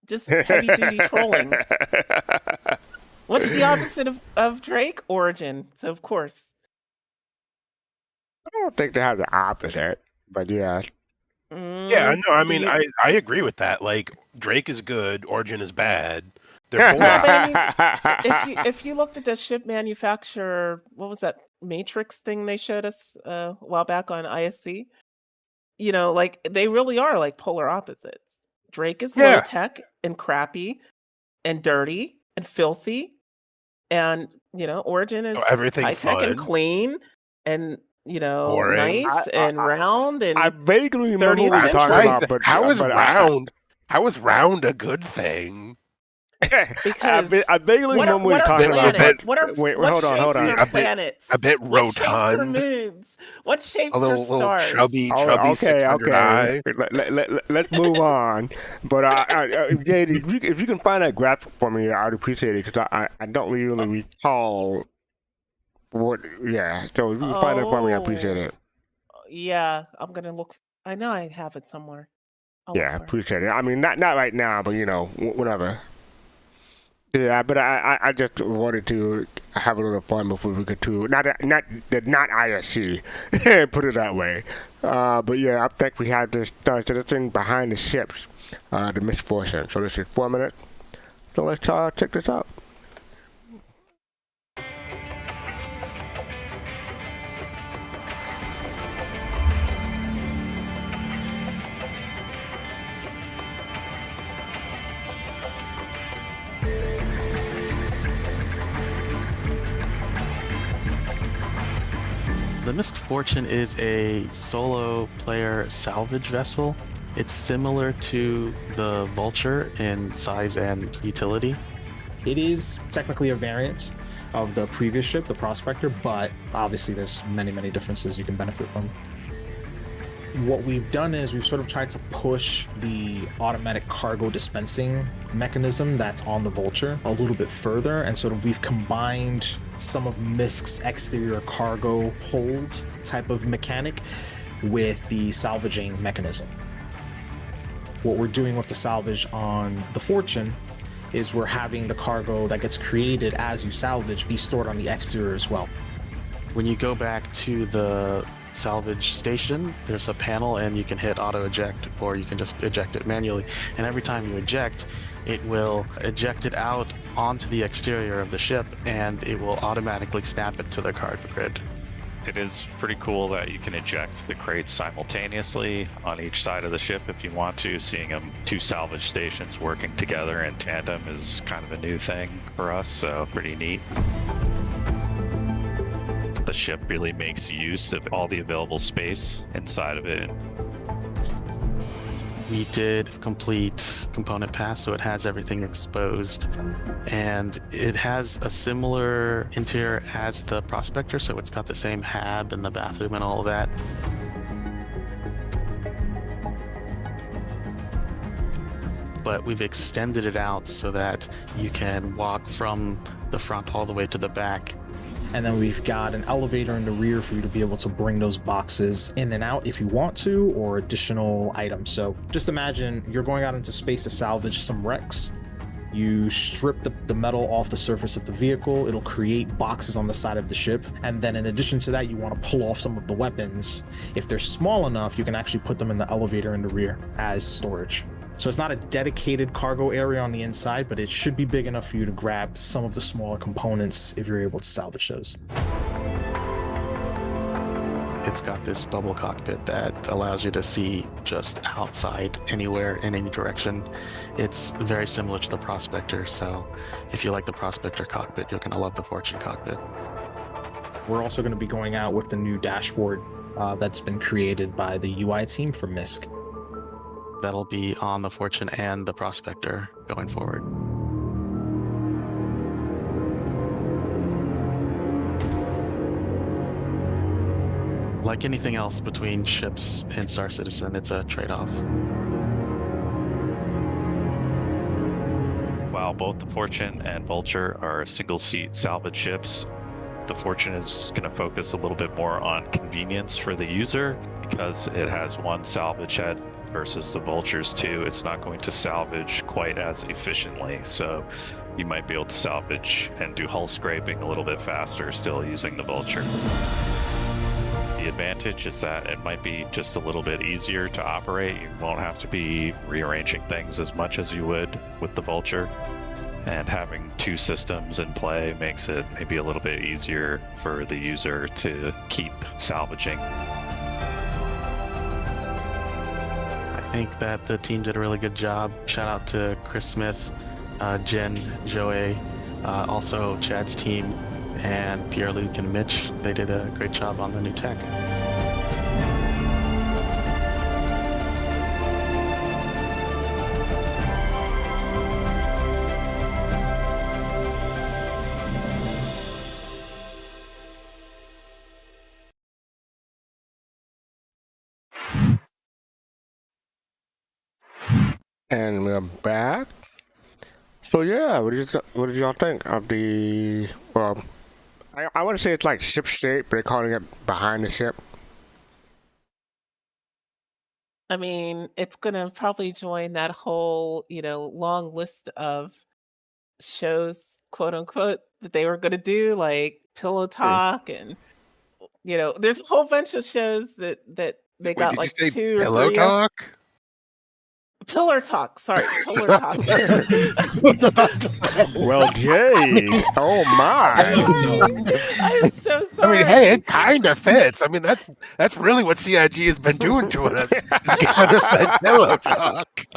just heavy duty trolling. What's the opposite of Drake? Origin. So of course. I don't think they have the opposite, but yeah. Yeah, no, I mean, I agree with that. Like, Drake is good, Origin is bad. They're both. If you looked at the ship manufacturer, what was that Matrix thing they showed us a while back on ISC? You know, like they really are like polar opposites. Drake is low tech and crappy and dirty and filthy, and Origin is high tech and clean and boring. Nice and round. And I vaguely remember what you're talking about, but how is round? How is round a good thing? Because I vaguely remember what you're talking about. Wait, hold on. Planets? A bit rotund. What shapes are moons? What shapes are stars? Chubby, okay. Let's move on. But Jade, if you can find that graphic for me, I'd appreciate it because I don't really recall what. Yeah, so if you can find that for me, I appreciate it. Yeah, I'm gonna look. I know I have it somewhere. I appreciate it. I mean, not right now, but whenever. Yeah, but I just wanted to have a little fun before we get to not ISC, put it that way. But yeah, I think we had this thing behind the ships, the misfortune. So this is 4 minutes. So let's check this out. The MISC Fortune is a solo player salvage vessel. It's similar to the Vulture in size and utility. It is technically a variant of the previous ship, the Prospector, but obviously there's many differences you can benefit from. What we've done is we've sort of tried to push the automatic cargo dispensing mechanism that's on the Vulture a little bit further, and sort of we've combined some of MISC's exterior cargo hold type of mechanic with the salvaging mechanism. What we're doing with the salvage on the Fortune is we're having the cargo that gets created as you salvage be stored on the exterior as well. When you go back to the salvage station, there's a panel and you can hit auto eject, or you can just eject it manually, and every time you eject it will eject it out onto the exterior of the ship and it will automatically snap it to the cargo grid. It is pretty cool that you can eject the crates simultaneously on each side of the ship if you want to. Seeing them two salvage stations working together in tandem is kind of a new thing for us, so pretty neat. The ship really makes use of all the available space inside of it. We did complete component pass, so it has everything exposed, and it has a similar interior as the Prospector, so it's got the same hab and the bathroom and all of that. But we've extended it out so that you can walk from the front all the way to the back. And then we've got an elevator in the rear for you to be able to bring those boxes in and out if you want to, or additional items. So just imagine you're going out into space to salvage some wrecks. You strip the metal off the surface of the vehicle. It'll create boxes on the side of the ship. And then in addition to that, you want to pull off some of the weapons. If they're small enough, you can actually put them in the elevator in the rear as storage. So it's not a dedicated cargo area on the inside, but it should be big enough for you to grab some of the smaller components if you're able to salvage those. it's got this bubble cockpit that allows you to see just outside anywhere in any direction. It's very similar to the Prospector, so if you like the Prospector cockpit, you're going to love the Fortune cockpit. We're also going to be going out with the new dashboard that's been created by the UI team for MISC. That'll be on the Fortune and the Prospector going forward. Like anything else between ships and Star Citizen, it's a trade-off. While both the Fortune and Vulture are single-seat salvage ships, the Fortune is going to focus a little bit more on convenience for the user because it has one salvage head versus the Vulture's two. It's not going to salvage quite as efficiently, so you might be able to salvage and do hull scraping a little bit faster still using the Vulture. The advantage is that it might be just a little bit easier to operate. You won't have to be rearranging things as much as you would with the Vulture. And having two systems in play makes it maybe a little bit easier for the user to keep salvaging. I think that the team did a really good job. Shout out to Chris Smith, Jen, Joey, also Chad's team, and Pierre-Luc and Mitch. They did a great job on the new tech. And we're back. So yeah, what did y'all think of the? Well, I want to say it's like ship state, but they're calling it behind the ship. I mean, it's gonna probably join that whole, long list of shows, quote unquote, that they were gonna do, like Pillow Talk, and there's a whole bunch of shows that they Wait, got did like you say 2 or Pillow 3 Talk? Pillar Talk, sorry, Pillar Talk. Well, Jay, oh my! I'm so I sorry. mean, hey, it kind of fits. I mean, that's really what CIG has been doing to us. Is giving us that Pillow Talk.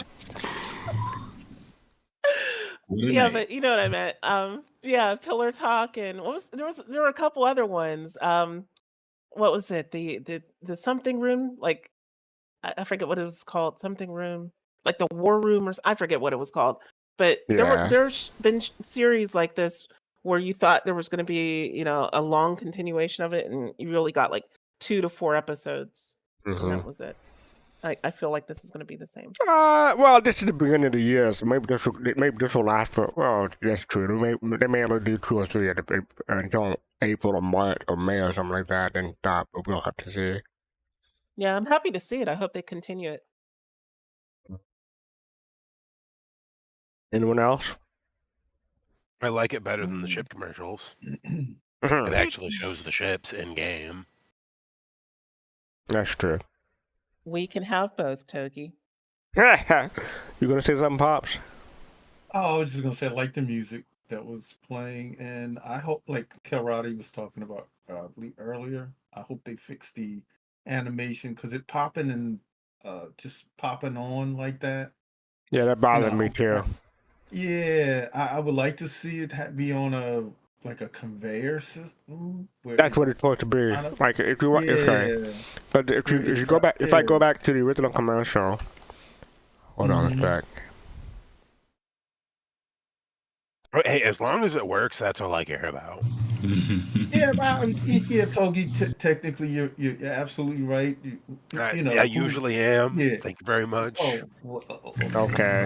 Yeah, but you know what I meant. Yeah, Pillar Talk, and there were a couple other ones. What was it? The something room, like I forget what it was called. Something room, like the war room, I forget what it was called. But Yeah. there's been series like this where you thought there was going to be a long continuation of it, and you really got like 2 to 4 episodes, and that was it. I feel like this is going to be the same. Well, this is the beginning of the year, so maybe this will last for. Well, that's true. They may only do 2 or 3 until April or March or May or something like that, then stop. But we'll have to see. Yeah, I'm happy to see it. I hope they continue it. Anyone else? I like it better than the ship commercials. It actually shows the ships in game. That's true. We can have both, Togi. You gonna say something, Pops? Oh, I was just gonna say I like the music that was playing, and I hope, like Kalrati was talking about earlier, I hope they fix the animation because it popping and just popping on like that. Yeah, that bothered me too. Yeah, I would like to see it be on a conveyor system. That's what it's supposed to be. Like if you okay, but if you go back, if I go back to the original commercial, hold on a sec. Hey, as long as it works, that's all I care about. Yeah, Togi. Technically, you're absolutely right. I usually am. Yeah. Thank you very much. Okay.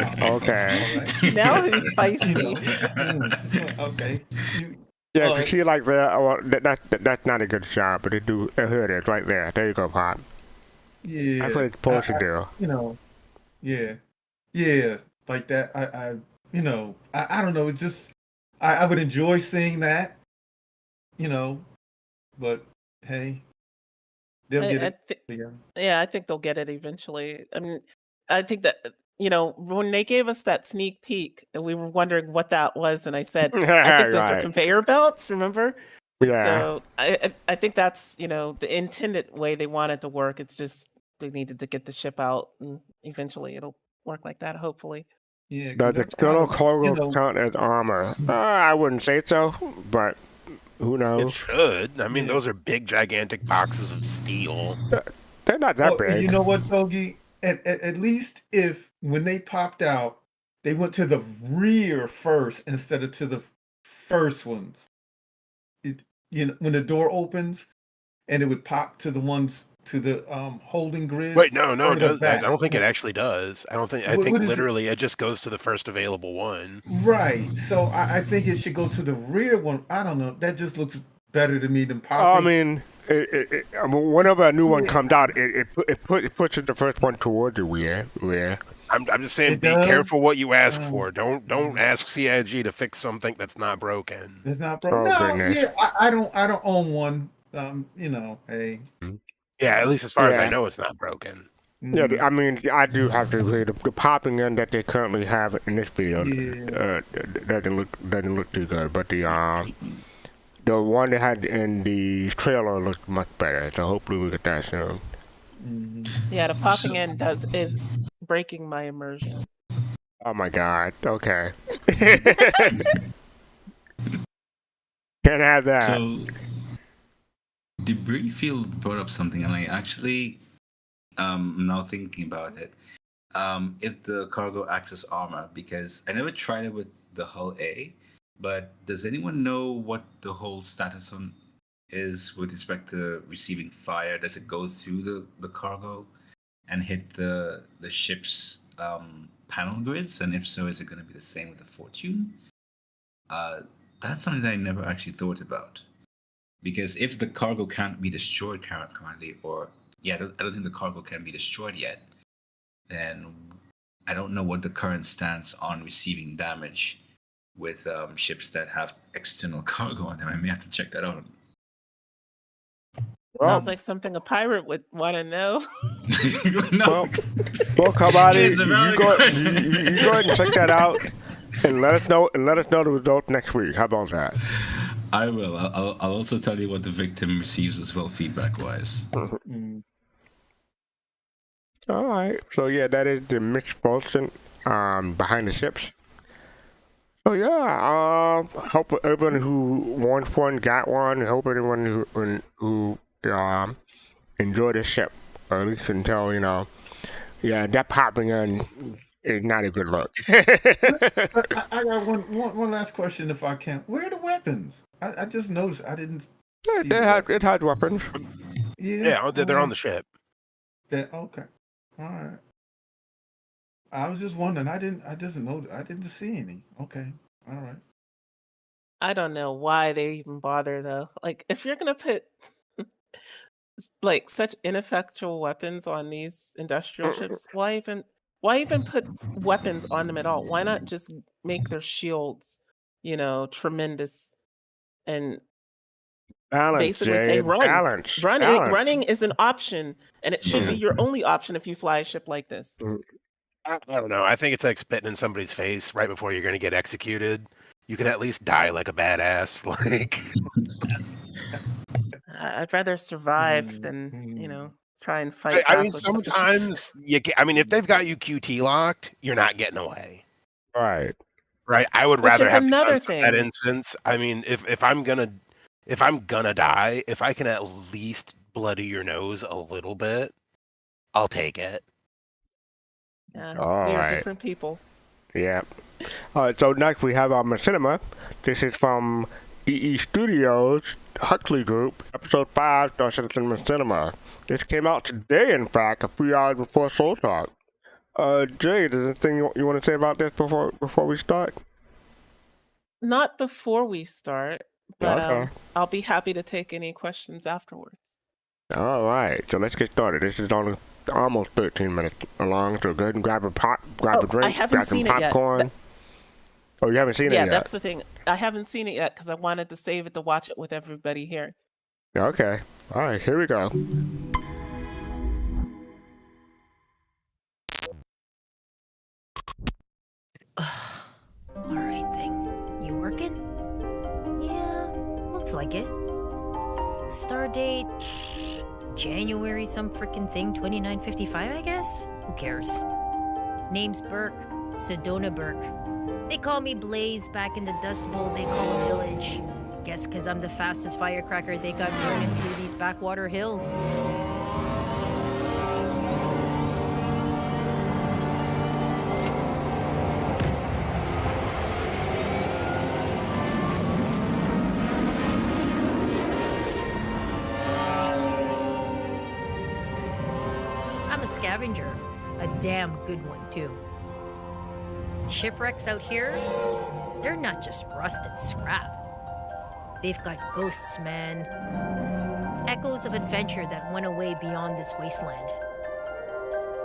Now he's feisty. Okay. Yeah, if you see like that, well, that's not a good shot, but here it is, right there. There you go, Pop. Yeah. That's what it's supposed to do. Yeah, like that. I don't know. It's just I would enjoy seeing that, but hey, they'll get it. Yeah, I think they'll get it eventually. I mean, I think that when they gave us that sneak peek, and we were wondering what that was, and I said, I think those are Right. conveyor belts. Remember? Yeah. So I think that's the intended way they want it to work. It's just they needed to get the ship out, and eventually it'll work like that. Hopefully. Yeah, Does because that's external kind of cargo count as armor? I wouldn't say so, but who It knows? should. I mean, Yeah. those are big, gigantic boxes of steel. They're not that and big. you know what, Togi? At least if when they popped out, they went to the rear first instead of to the first ones. When the door opens, and it would pop to the ones to the holding grid. Wait, no, or it the does. I back. don't think it actually does. I don't think. I What think is it? literally it just goes to the first available one. Right. So I think it should go to the rear one. I don't know. That just looks better to me than popping. I mean, whenever a new one comes out, it pushes the first one towards the rear. I'm just saying, be careful what you ask for. Don't ask CIG to fix something that's not broken. It's not broken. Oh, No, goodness. yeah, I don't own one. Hey. Yeah, at least as far as I know, it's not broken. Yeah, I mean, I do have to agree. The popping in that they currently have in this video doesn't look too good, but the one they had in the trailer looked much better. So hopefully we get that soon. Yeah, the popping in is breaking my immersion. Oh my God. Okay. Can't have that. So, Debris Field brought up something, and I actually, now thinking about it, if the cargo acts as armor, because I never tried it with the hull A, but does anyone know what the whole status on is with respect to receiving fire? Does it go through the cargo and hit the ship's panel grids? And if so, is it going to be the same with the Fortune? That's something that I never actually thought about. Because if the cargo can't be destroyed currently, or I don't think the cargo can be destroyed yet, then I don't know what the current stance on receiving damage with ships that have external cargo on them. I may have to check that out. Sounds like something a pirate would want to know. Well, Kalrati, you go ahead and check that out, and let us know the results next week. How about that? I will. I'll also tell you what the victim receives as well, feedback-wise. All right. So yeah, that is the MISC function behind the ships. So yeah, hope everyone who wants one got one. Hope everyone who enjoyed the ship, or at least until that popping in is not a good look. But I got one last question, if I can. Where are the weapons? I just noticed I didn't. It had weapons. Yeah, they're on the ship. Okay. All right. I was just wondering. I didn't know. I didn't see any. Okay. All right. I don't know why they even bother though. Like, if you're gonna put like such ineffectual weapons on these industrial ships, why even put weapons on them at all? Why not just make their shields, tremendous, and basically say run. Balance. Running is an option, and it should be your only option if you fly a ship like this. I don't know. I think it's like spitting in somebody's face right before you're going to get executed. You can at least die like a badass. Like, I'd rather survive than try and fight. I mean, back with such a- sometimes you get. I mean, if they've got you QT locked, you're not getting away. Right. I would Which rather is have another the guns in that thing. instance. I mean, if I'm gonna die, if I can at least bloody your nose a little bit, I'll take it. Yeah, All we are right. different people. Yeah. All right. So next we have our Machinima. This is from EESTUDIOS Huxley Group, episode 5, Star Citizen Machinima. This came out today, in fact, a few hours before Soul Talk. Jade, is there anything you want to say about this before we start? Not before we start, but Okay. I'll be happy to take any questions afterwards. All right, so let's get started. This is only almost 13 minutes long, so go ahead and grab a drink, I haven't grab some seen it yet. popcorn. Oh, you haven't seen it Yeah, yet? that's the thing. I haven't seen it yet because I wanted to save it to watch it with everybody here. Okay. All right, here we go. Alright thing. You working? Yeah, looks like it. Start date, January some freaking thing, 2955, I guess? Who cares? Name's Burke, Sedona Burke. They call me Blaze back in the Dust Bowl they call a village. Guess because I'm the fastest firecracker they got burning through these backwater hills. I'm a scavenger. A damn good one, too. Shipwrecks out here, they're not just rust and scrap. They've got ghosts, man. Echoes of adventure that went away beyond this wasteland.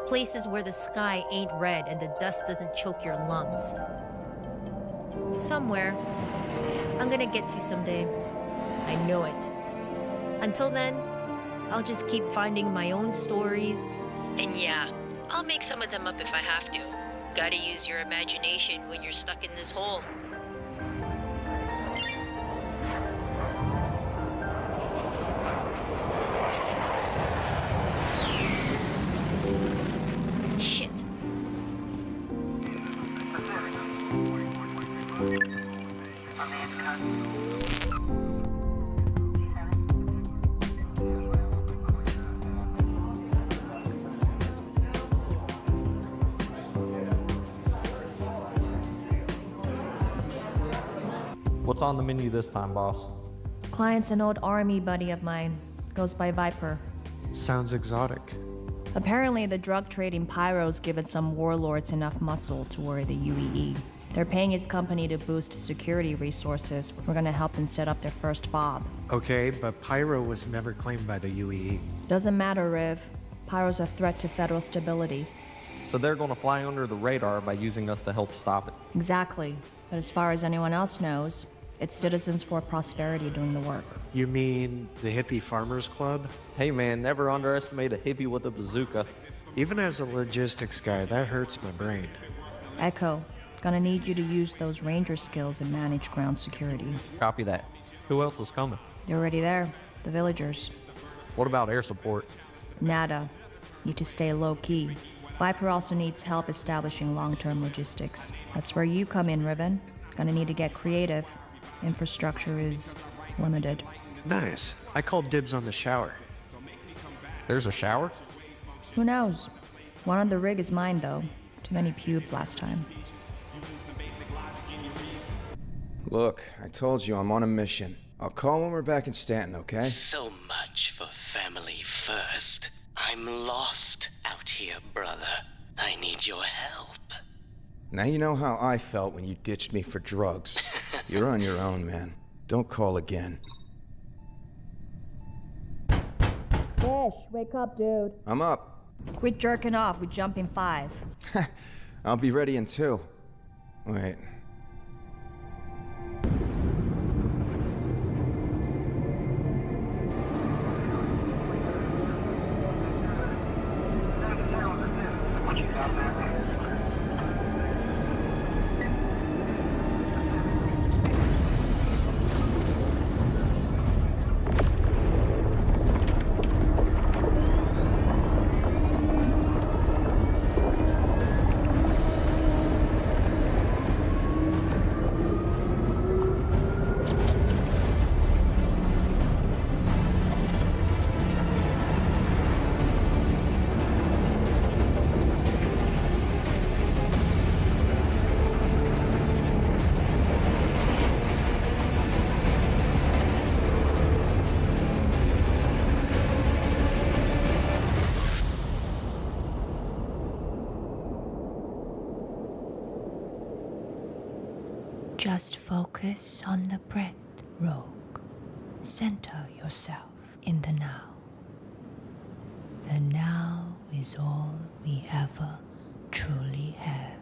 Places where the sky ain't red and the dust doesn't choke your lungs. Somewhere, I'm gonna get to someday. I know it. Until then, I'll just keep finding my own stories. And yeah, I'll make some of them up if I have to. Gotta use your imagination when you're stuck in this hole. Shit. What's on the menu this time, boss? Client's an old army buddy of mine. Goes by Viper. Sounds exotic. Apparently, the drug trading Pyro's given some warlords enough muscle to worry the UEE. They're paying his company to boost security resources. We're gonna help them set up their first fob. Okay, but Pyro was never claimed by the UEE. Doesn't matter, Riv. Pyro's a threat to federal stability. So they're gonna fly under the radar by using us to help stop it. Exactly. But as far as anyone else knows, it's Citizens for Prosperity doing the work. You mean the Hippie Farmers Club? Hey man, never underestimate a hippie with a bazooka. Even as a logistics guy, that hurts my brain. Echo, gonna need you to use those ranger skills and manage ground security. Copy that. Who else is coming? They're already there. The villagers. What about air support? Nada. Need to stay low-key. Viper also needs help establishing long-term logistics. That's where you come in, Riven. Gonna need to get creative. Infrastructure is limited. Nice. I called dibs on the shower. There's a shower? Who knows? One on the rig is mine, though. Too many pubes last time. Look, I told you I'm on a mission. I'll call when we're back in Stanton, okay? So much for family first. I'm lost out here, brother. I need your help. Now you know how I felt when you ditched me for drugs. You're on your own, man. Don't call again. Fish, wake up, dude. I'm up. Quit jerking off. We jump in 5. I'll be ready in 2. Wait. Just focus on the breath, Rogue. Center yourself in the now. The now is all we ever truly have.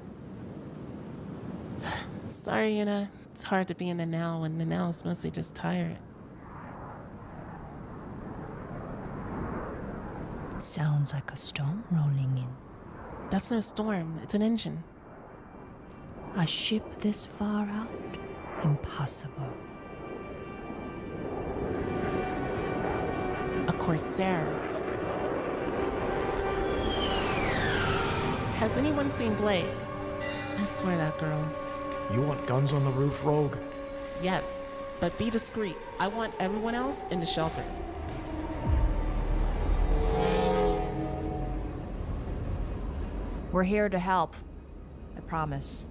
Sorry, Yuna. It's hard to be in the now when the now is mostly just tired. Sounds like a storm rolling in. That's no storm. It's an engine. A ship this far out? Impossible. Corsair. Has anyone seen Blaze? I swear that girl. You want guns on the roof, Rogue? Yes, but be discreet. I want everyone else in the shelter. We're here to help. I promise.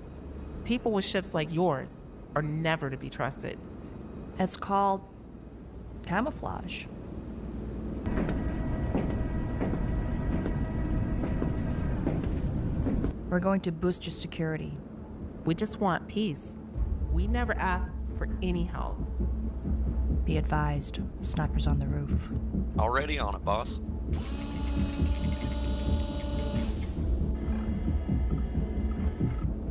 People with ships like yours are never to be trusted. It's called camouflage. We're going to boost your security. We just want peace. We never asked for any help. Be advised, snipers on the roof. Already on it, boss.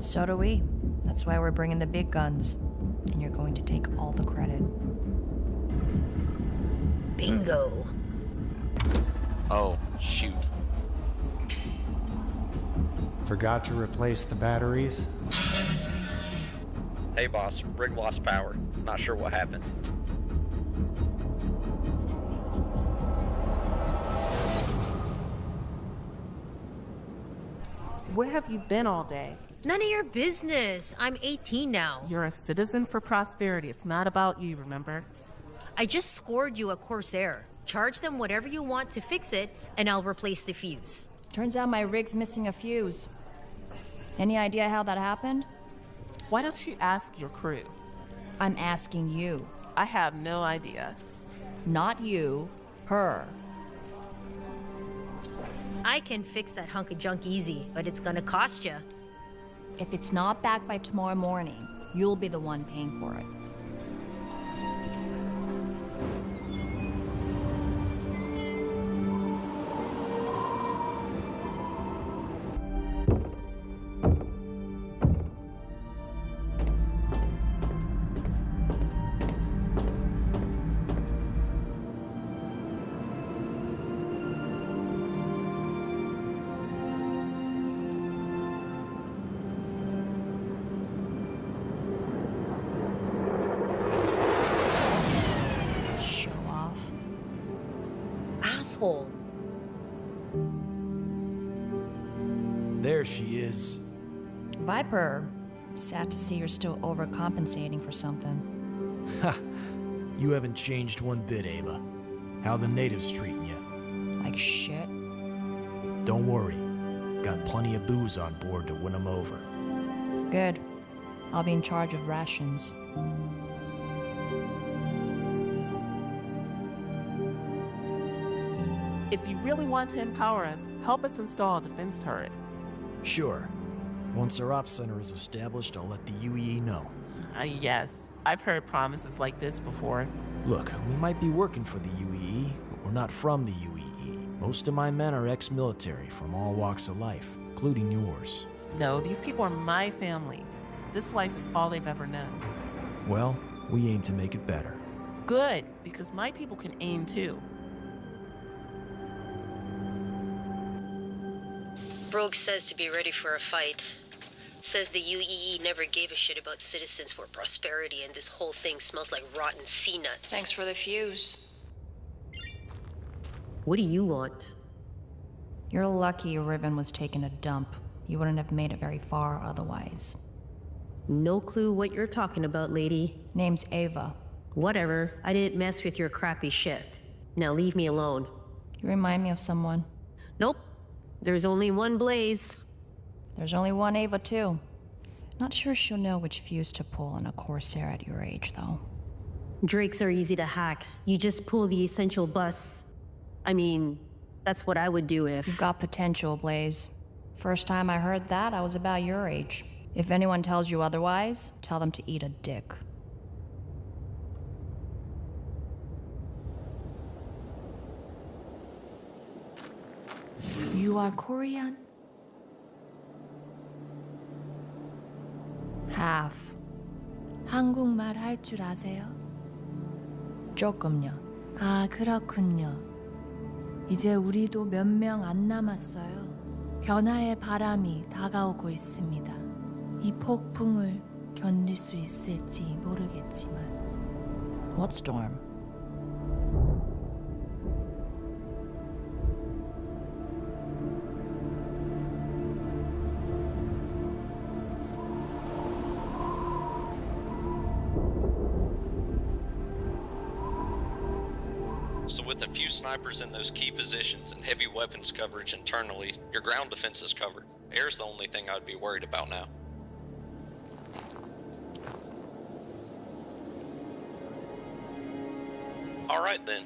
So do we. That's why we're bringing the big guns. And you're going to take all the credit. Bingo. Oh, shoot. Forgot to replace the batteries? Hey, boss. Rig lost power. Not sure what happened. Where have you been all day? None of your business. I'm 18 now. You're a citizen for prosperity. It's not about you, remember? I just scored you a Corsair. Charge them whatever you want to fix it, and I'll replace the fuse. Turns out my rig's missing a fuse. Any idea how that happened? Why don't you ask your crew? I'm asking you. I have no idea. Not you, her. I can fix that hunk of junk easy, but it's gonna cost you. If it's not back by tomorrow morning, you'll be the one paying for it. Asshole. There she is. Viper. Sad to see you're still overcompensating for something. Ha! You haven't changed one bit, Ava. How the natives treating you? Like shit. Don't worry. Got plenty of booze on board to win them over. Good. I'll be in charge of rations. If you really want to empower us, help us install a defense turret. Sure. Once our ops center is established, I'll let the UEE know. Yes, I've heard promises like this before. Look, we might be working for the UEE, but we're not from the UEE. Most of my men are ex-military from all walks of life, including yours. No, these people are my family. This life is all they've ever known. Well, we aim to make it better. Good, because my people can aim too. Brogue says to be ready for a fight. Says the UEE never gave a shit about citizens for prosperity, and this whole thing smells like rotten sea nuts. Thanks for the fuse. What do you want? You're lucky Riven was taking a dump. You wouldn't have made it very far otherwise. No clue what you're talking about, lady. Name's Ava. Whatever. I didn't mess with your crappy ship. Now leave me alone. You remind me of someone. Nope. There's only one Blaze. There's only one Ava, too. Not sure she'll know which fuse to pull on a Corsair at your age, though. Drakes are easy to hack. You just pull the essential bus. I mean, that's what I would do if... You've got potential, Blaze. First time I heard that, I was about your age. If anyone tells you otherwise, tell them to eat a dick. You are Korean? Half. 한국말 할 줄 아세요? 조금요. 아, 그렇군요. 이제 우리도 몇 명 안 남았어요. 변화의 바람이 다가오고 있습니다. 이 폭풍을 견딜 수 있을지 모르겠지만. What storm? with a few snipers in those key positions and heavy weapons coverage internally, your ground defense is covered. Air's the only thing I'd be worried about now. Alright then.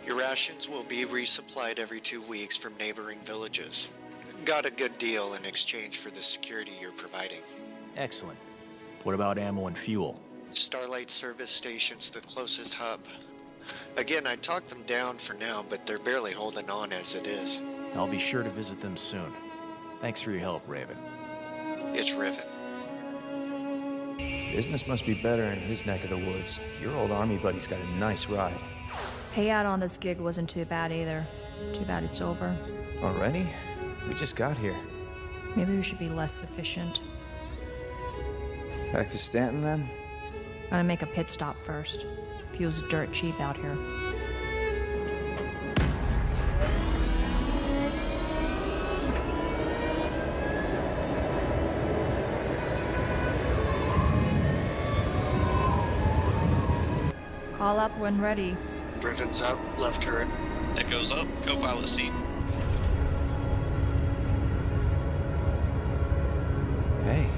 Your rations will be resupplied every 2 weeks from neighboring villages. Got a good deal in exchange for the security you're providing. Excellent. What about ammo and fuel? Starlight Service Station's the closest hub. Again, I talked them down for now, but they're barely holding on as it is. I'll be sure to visit them soon. Thanks for your help, Raven. It's Riven. Business must be better in his neck of the woods. Your old army buddy's got a nice ride. Payout on this gig wasn't too bad either. Too bad it's over. Already? We just got here. Maybe we should be less efficient. Back to Stanton then? Gotta make a pit stop first. Fuel's dirt cheap out here. Call up when ready. Riven's up, left turret. Echo's up, co-pilot seat. Hey.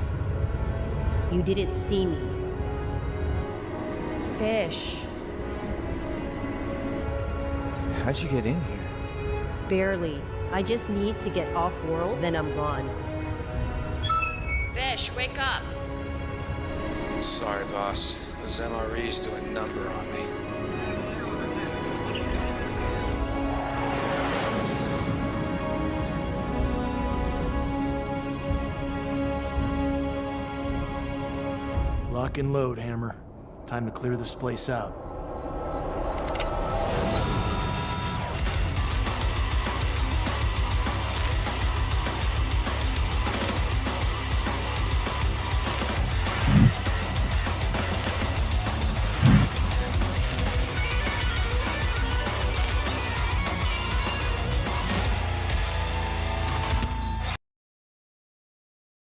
You didn't see me. Fish. How'd you get in here? Barely. I just need to get off-world, then I'm gone. Fish, wake up. Sorry, boss. Those MREs do a number on me. Lock and load, Hammer. Time to clear this place out.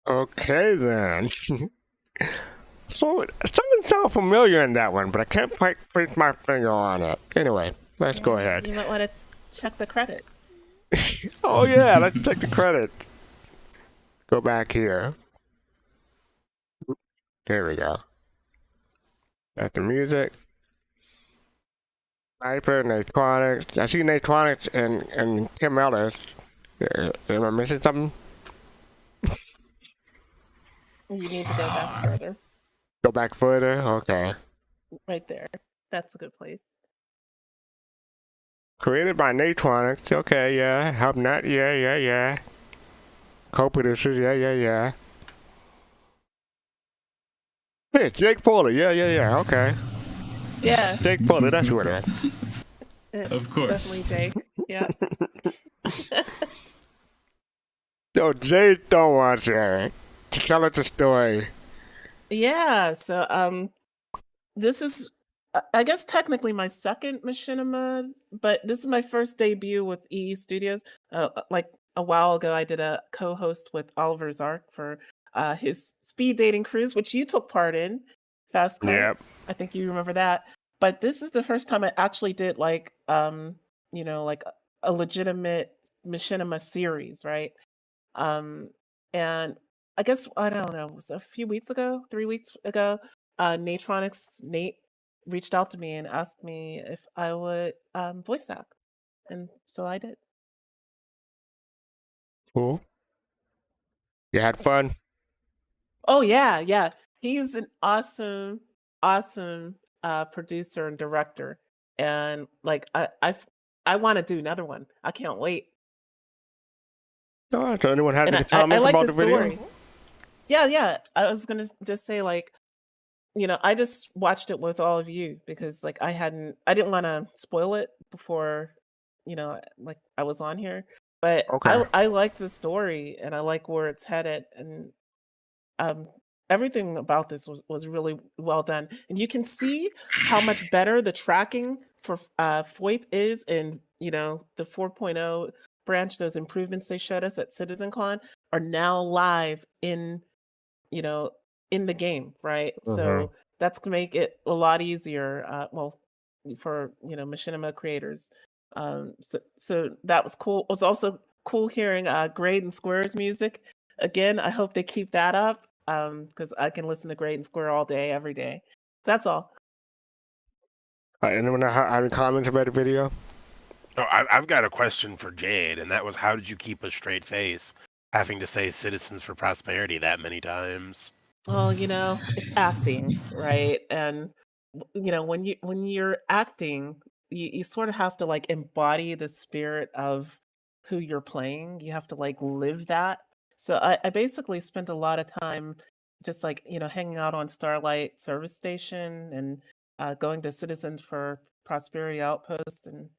Okay then. So, something sounds familiar in that one, but I can't quite place my finger on it. Anyway, let's go ahead. You might want to check the credits. Oh yeah, let's check the credit. Go back here. There we go. That's the music. Sniper, Natronics. I see Natronics and Kim Ellis. Am I missing something? You need to go back further. Go back further? Okay. Right there. That's a good place. Created by Natronics. Okay, yeah. HubNet. Yeah. Co-producers. Yeah. Hey, Jake Fuller. Yeah. Okay. Yeah. Jake Fuller. That's who it is. It's Of course. Definitely Jake. Yeah. So, JadeStarwatcher. Tell us the story. Yeah, so this is I guess technically my second Machinima, but this is my first debut with EESTUDIOS. Like a while ago I did a co-host with Oliver Zark for his speed dating cruise, which you took part in, fastcart. Yep. I think you remember that. But this is the first time I actually did like like a legitimate Machinima series, right? And I guess, I don't know, it was a few weeks ago, 3 weeks ago, Nate reached out to me and asked me if I would voice act. And so I did. Cool. You had fun? Oh, yeah. He's an awesome producer and director. And like, I want to do another one. I can't wait. Oh, so anyone had And any I comments like about the the video? story. Yeah. I was gonna just say like, I just watched it with all of you because like I didn't want to spoil it before, like I was on here. But Okay. I like the story and I like where it's headed, and everything about this was really well done. And you can see how much better the tracking for FOIP is in the 4.0 branch. Those improvements they showed us at CitizenCon are now live in the game, right? So that's gonna make it a lot easier. Well, for Machinima creators. So that was cool. It was also cool hearing Grade and Square's music. Again, I hope they keep that up because I can listen to Grade and Square all day, every day. So that's all. Anyone have any comments about the video? Oh, I've got a question for Jade, and that was, how did you keep a straight face having to say "Citizens for Prosperity" that many times? Well, it's acting, right? And when you're acting, you sort of have to like embody the spirit of who you're playing. You have to like live that. So I basically spent a lot of time just like hanging out on Starlight Service Station and going to Citizens for Prosperity Outpost, and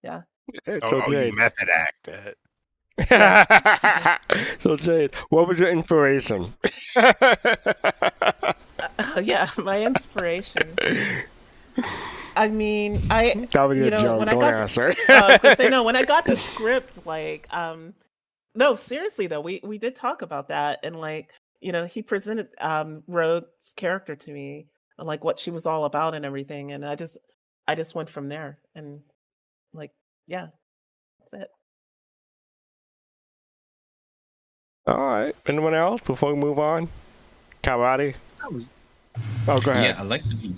yeah. So you Jade. method act it. So Jade, what was your inspiration? Yeah, my inspiration. I mean, That was your joke. when Don't I got answer. I was gonna say no. When I got the script, like, no, seriously though, we did talk about that, and like, he presented Rogue's character to me, and like what she was all about and everything, and I just went from there, and like, yeah, that's it. All right. Anyone else before we move on? Kalrati? Oh, go ahead. Yeah, I like to be.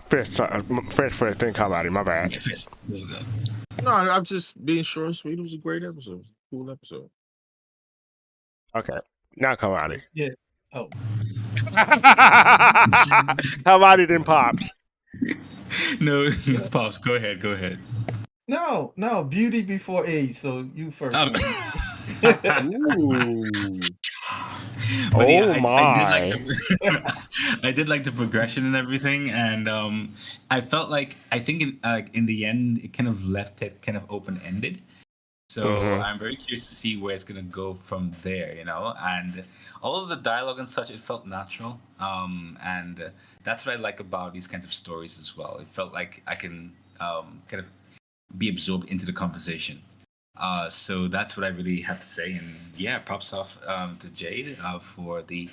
Fish, then Kalrati. My bad. Yeah, Fish. There you go. No, I'm just being short and sweet. It was a great episode. Cool episode. Okay. Now Kalrati. Yeah. Oh. Kalrati then Pops. No, Pops, go ahead. No, beauty before age. So you first. Ooh. But yeah, my! I did like the progression and everything, and I felt like I think in the end it kind of left it kind of open ended. So I'm very curious to see where it's gonna go from there, And all of the dialogue and such, it felt natural, and that's what I like about these kinds of stories as well. It felt like I can kind of be absorbed into the conversation. So that's what I really have to say, and yeah, props off to Jade for the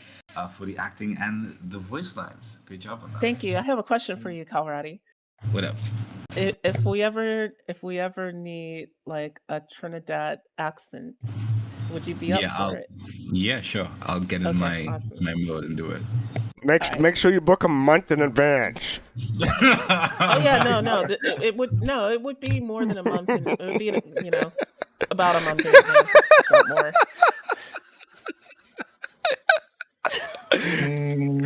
acting and the voice lines. Good job on that. Thank you. I have a question for you, Kalrati. What up? If we ever need like a Trinidad accent, would you be up for it? Yeah, sure. I'll get in my mode and do it. Make sure you book a month in advance. Oh yeah, no. It would be more than a month. It would be about a month in advance, if not more.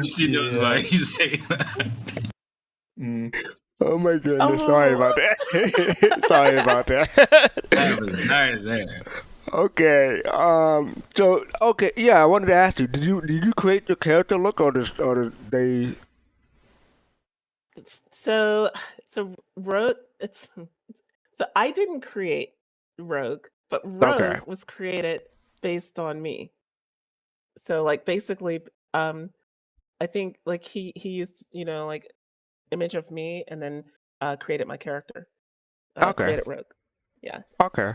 She knows why you say that. Oh my goodness! Sorry about that. Sorry about that. That was nice there. Okay. Yeah. I wanted to ask you: Did you create your character look, or did they? So Rogue. So I didn't create Rogue, but Rogue was created based on me. So like basically, I think like he used like image of me and then created my character. Created Rogue. Yeah. Okay.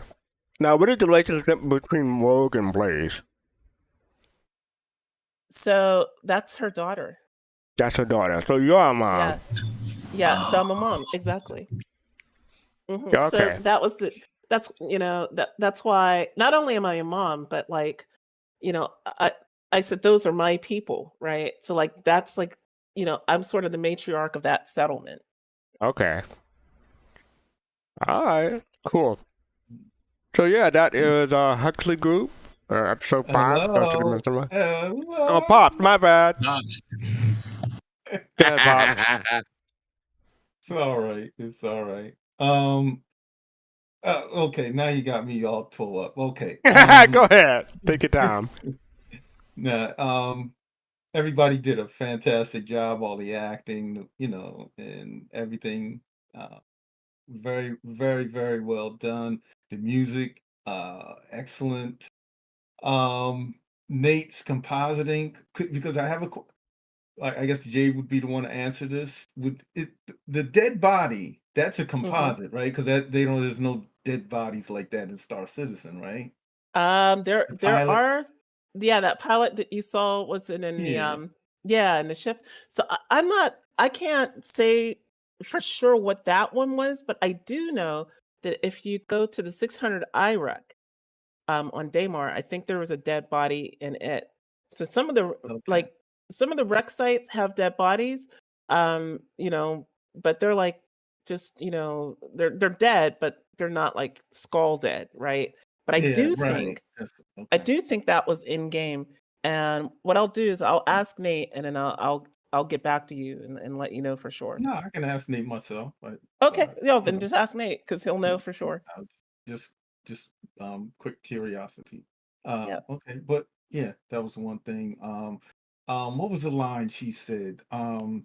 Now, what is the relationship between Rogue and Blaze? So that's her daughter. That's her daughter. So you're a mom. Yeah. So I'm a mom. Exactly. Okay. So that's why not only am I a mom, but like, I said those are my people, right? So like that's like, I'm sort of the matriarch of that settlement. Okay. All right. Cool. So yeah, that is Huxley Group, episode 5. Oh, Pops, my bad. Yeah, Pops. It's all right. Okay, now you got me all tore up. Okay. Go ahead. Take your time. Everybody did a fantastic job, all the acting, and everything. Very, very, very well done. The music, excellent. Nate's compositing, because I have I guess Jay would be the one to answer this. The dead body, that's a composite, right? Because there's no dead bodies like that in Star Citizen, right? There are, that pilot that you saw was in the in the ship. So I'm not I can't say for sure what that one was, but I do know that if you go to the 600 IREC on Daymar, I think there was a dead body in it. So some of the like some of the rec sites have dead bodies, you know, but they're like just they're dead, but they're not like skull dead, right? But I Yeah, do right. think That's- I do think that was in game. And what I'll do is I'll ask Nate, and then I'll get back to you and let you know for sure. No, I can ask Nate myself, but Okay, no, you then know, just ask Nate because he'll know for sure. just just quick curiosity. Yep. Okay, but yeah, that was one thing. What was the line she said? Oh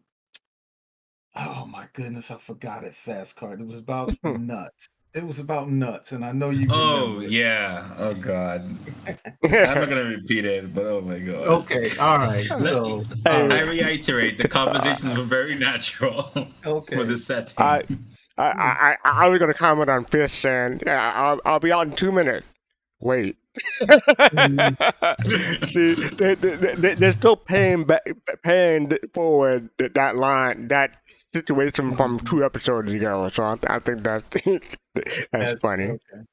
my goodness, I forgot it. Fast card. It was about nuts. It was about nuts, and I know you Oh remember it. yeah. Oh god. I'm not gonna repeat it, but oh my god. Okay, all right. So I reiterate, the conversations were very natural for the setting. I was gonna comment on Fish saying, "Yeah, I'll be out in 2 minutes." Wait. See, they're still paying forward that line, that situation from 2 episodes ago. So I think that's that's funny. Okay.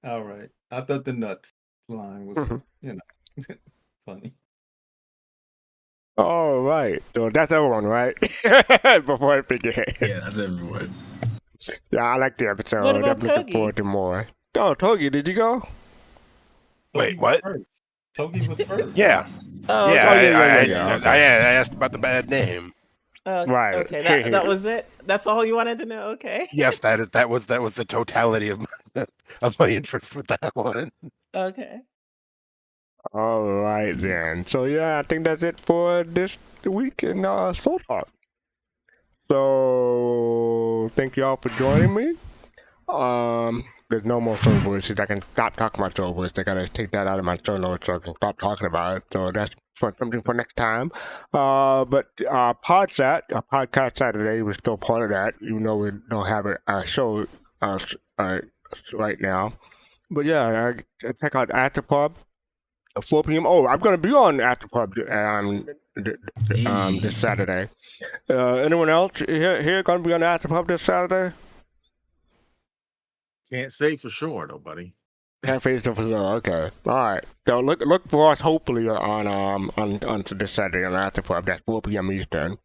All right. I thought the nuts line was, funny. All right. So that's everyone, right? Before I forget. Yeah, that's everyone. Yeah, I like the episode. What I'm about looking Togi? forward to more. Oh, Togi, did you go? Wait, what? Togi was first. Yeah. Oh, Yeah, okay. I asked about the bad name. Right. Okay, that was it. That's all you wanted to know. Okay. Yes, that was the totality of my interest with that one. Okay. All right then. So yeah, I think that's it for this week in Soul Talk. So thank you all for joining me. There's no more soul voices. I can stop talking about soul voices. I gotta take that out of my show notes so I can stop talking about it. So that's something for next time. But Podcast Saturday, we're still part of that, even though we don't have a show right now. But yeah, check out Afterpub at 4 p.m. Oh, I'm gonna be on Afterpub this Saturday. Anyone else here gonna be on Afterpub this Saturday? Can't say for sure, though, buddy. Can't face it for sure. Okay, all right. So look for us hopefully on this Saturday on Afterpub. That's 4 p.m. Eastern.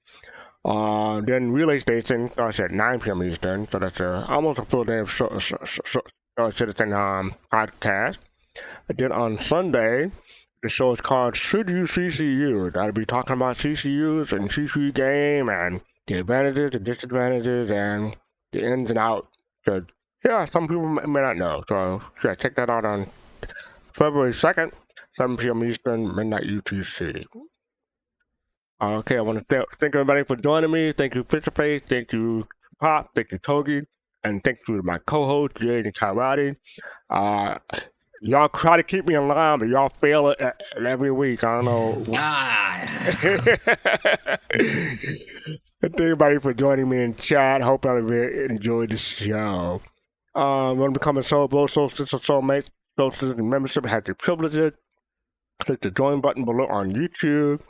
Then Relay Station starts at 9 p.m. Eastern. So that's almost a full day of Citizen podcast. And then on Sunday, the show is called Should You CCU? I'll be talking about CCUs and CCU game and the advantages, the disadvantages, and the ins and outs. So, yeah, some people may not know. So, yeah, check that out on February 2nd, 7 p.m. Eastern, midnight UTC. Okay, I want to thank everybody for joining me. Thank you, Fisherface. Thank you, Pop. Thank you, Togi. And thank you to my co-host, Jade and Kalrati. Y'all try to keep me in line, but y'all fail it every week. I don't know. Thank everybody for joining me in chat. Hope everybody enjoyed the show. Want to become a soul bro, soul sister, soulmate, soul sister membership has the privileges. Click the join button below on YouTube.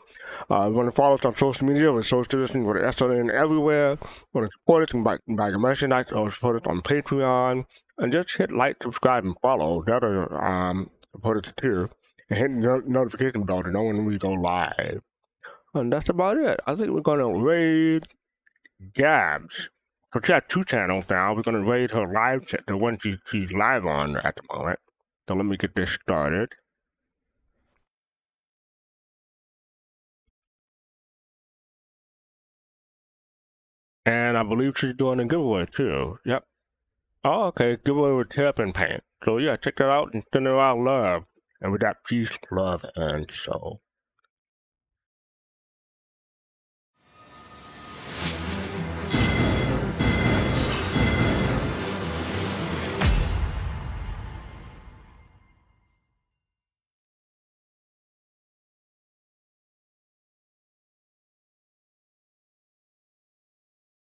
Want to follow us on social media with Soul Citizen with SLN everywhere. Want to support us and buy your merchandise or support us on Patreon. And just hit like, subscribe, and follow. That'll support us too. And hit the notification bell to know when we go live. And that's about it. I think we're going to raid Gabs. So she has 2 channels now. We're going to raid her live, the one she's live on at the moment. So let me get this started. And I believe she's doing a giveaway too. Yep. Oh, okay. Giveaway with tip and paint. So yeah, check that out and send her our love. And with that, peace, love, and soul.